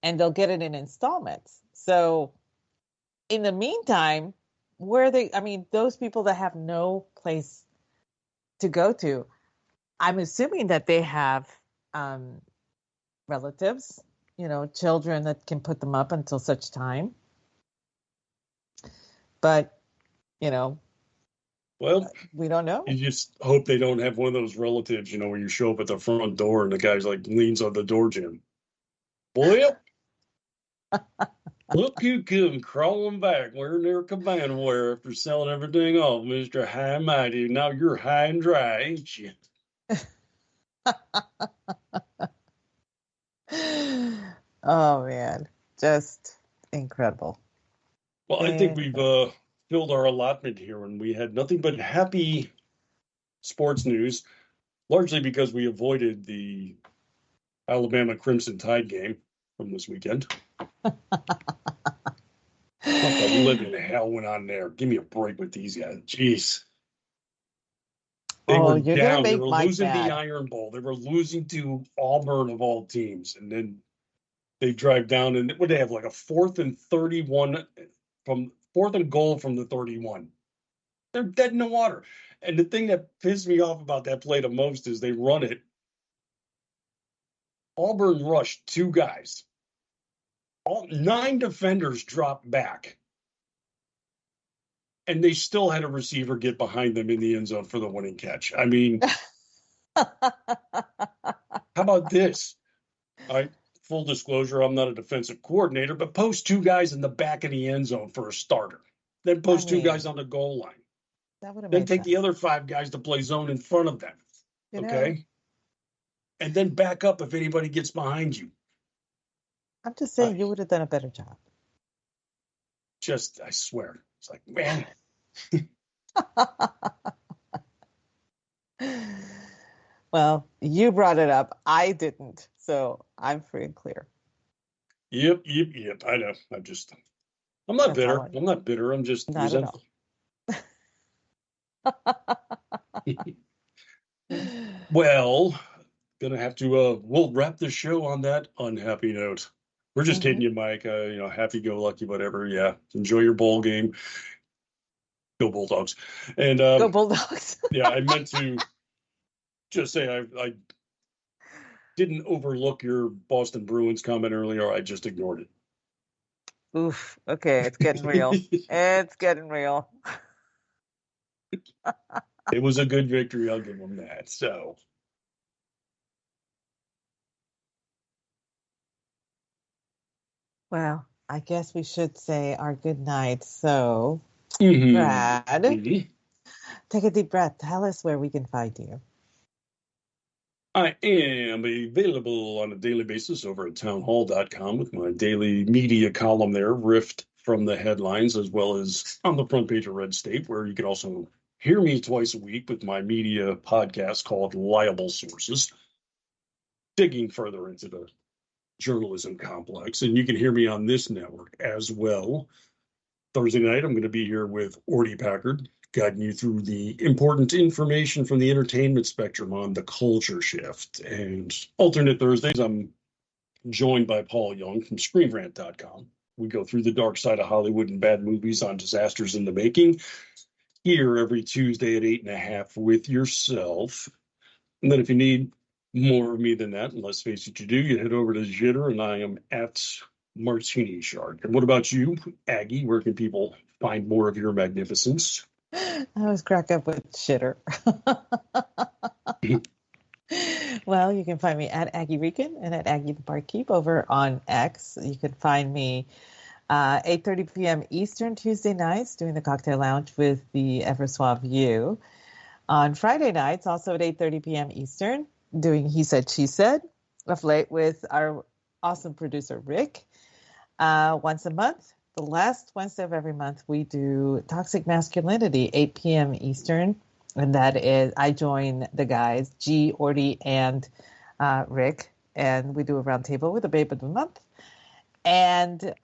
S10: and they'll get it in installments. So in the meantime, those people that have no place to go to, I'm assuming that they have relatives, children that can put them up until such time. But,
S11: well,
S10: we don't know.
S11: You just hope they don't have one of those relatives, where you show up at the front door and the guy's like leans on the door jamb. Well, look who come crawling back wearing their cabana wear after selling everything off, Mr. High and Mighty. Now you're high and dry, ain't you?
S10: Oh, man. Just incredible.
S11: Well, I think we've filled our allotment here, and we had nothing but happy sports news, largely because we avoided the Alabama Crimson Tide game from this weekend. What the living hell went on there? Give me a break with these guys. Jeez. They
S10: Oh,
S11: were
S10: you're gonna
S11: down. They
S10: make
S11: were
S10: Mike
S11: losing the
S10: mad.
S11: Iron Bowl. They were losing to Auburn of all teams. And then they drive down and would they have like a 4th and 31 from 4th and goal from the 31. They're dead in the water. And the thing that pissed me off about that play the most is they run it. Auburn rushed 2 guys. All 9 defenders dropped back. And they still had a receiver get behind them in the end zone for the winning catch. I mean, how about this? All right, full disclosure, I'm not a defensive coordinator, but post 2 guys in the back of the end zone for a starter. Then post 2 guys on the goal line.
S10: That would have
S11: Then
S10: made
S11: take
S10: sense.
S11: the other 5 guys to play zone in front of them.
S10: You know,
S11: Okay? And then back up if anybody gets behind you.
S10: I'm just saying you would have done a better job.
S11: Just, I swear. It's like, man.
S10: Well, you brought it up. I didn't. So I'm free and clear.
S11: Yep. I know. I'm not
S10: That's
S11: bitter.
S10: all
S11: I'm not bitter. I'm just
S10: Not at all.
S11: resentful. Well, gonna have to we'll wrap the show on that unhappy note. We're just hitting you, Mike. Happy-go-lucky, whatever. Yeah, enjoy your bowl game. Go Bulldogs. And
S10: Go Bulldogs.
S11: yeah, I meant to just say I didn't overlook your Boston Bruins comment earlier. I just ignored it.
S10: Oof. Okay, it's getting real. It's getting real.
S11: It was a good victory. I'll give them that. So.
S10: Well, I guess we should say our good night. So,
S11: Mhm.
S10: Brad,
S11: Mhm.
S10: take a deep breath. Tell us where we can find you.
S11: I am available on a daily basis over at townhall.com with my daily media column there, riffed from the headlines, as well as on the front page of Red State, where you can also hear me twice a week with my media podcast called Liable Sources, digging further into the journalism complex. And you can hear me on this network as well. Thursday night, I'm going to be here with Ordy Packard, guiding you through the important information from the entertainment spectrum on the culture shift. And alternate Thursdays, I'm joined by Paul Young from ScreenRant.com. We go through the dark side of Hollywood and bad movies on disasters in the making. Here every Tuesday at 8:30 with yourself. And then if you need more of me than that, and let's face it, you do, you head over to Jitter, and I am at Martini Shark. And what about you, Aggie? Where can people find more of your magnificence?
S10: I always crack up with shitter. Well, you can find me at Aggie Rican and at Aggie the Barkeep over on X. You can find me 8:30 p.m. Eastern Tuesday nights doing the Cocktail Lounge with the Ever Suave You. On Friday nights, also at 8:30 p.m. Eastern, doing He Said, She Said, of late with our awesome producer, Rick. Once a month, the last Wednesday of every month, we do Toxic Masculinity, 8 p.m. Eastern. And that is, I join the guys, G, Ordy, and Rick, and we do a roundtable with the Babe of the Month. And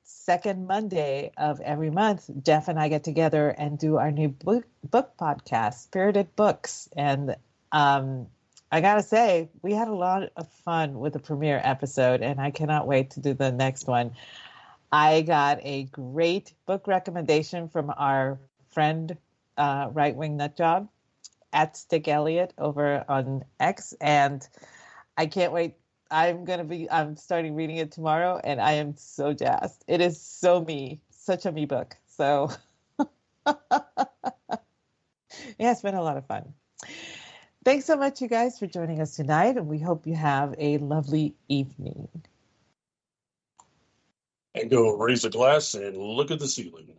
S10: second Monday of every month, Jeff and I get together and do our new book podcast, Spirited Books. And I gotta say, we had a lot of fun with the premiere episode, and I cannot wait to do the next one. I got a great book recommendation from our friend, Right Wing Nutjob, at Stick Elliott over on X, and I can't wait. I'm starting reading it tomorrow, and I am so jazzed. It is so me, such a me book. So yeah, it's been a lot of fun. Thanks so much, you guys, for joining us tonight, and we hope you have a lovely evening.
S11: And go raise a glass and look at the ceiling.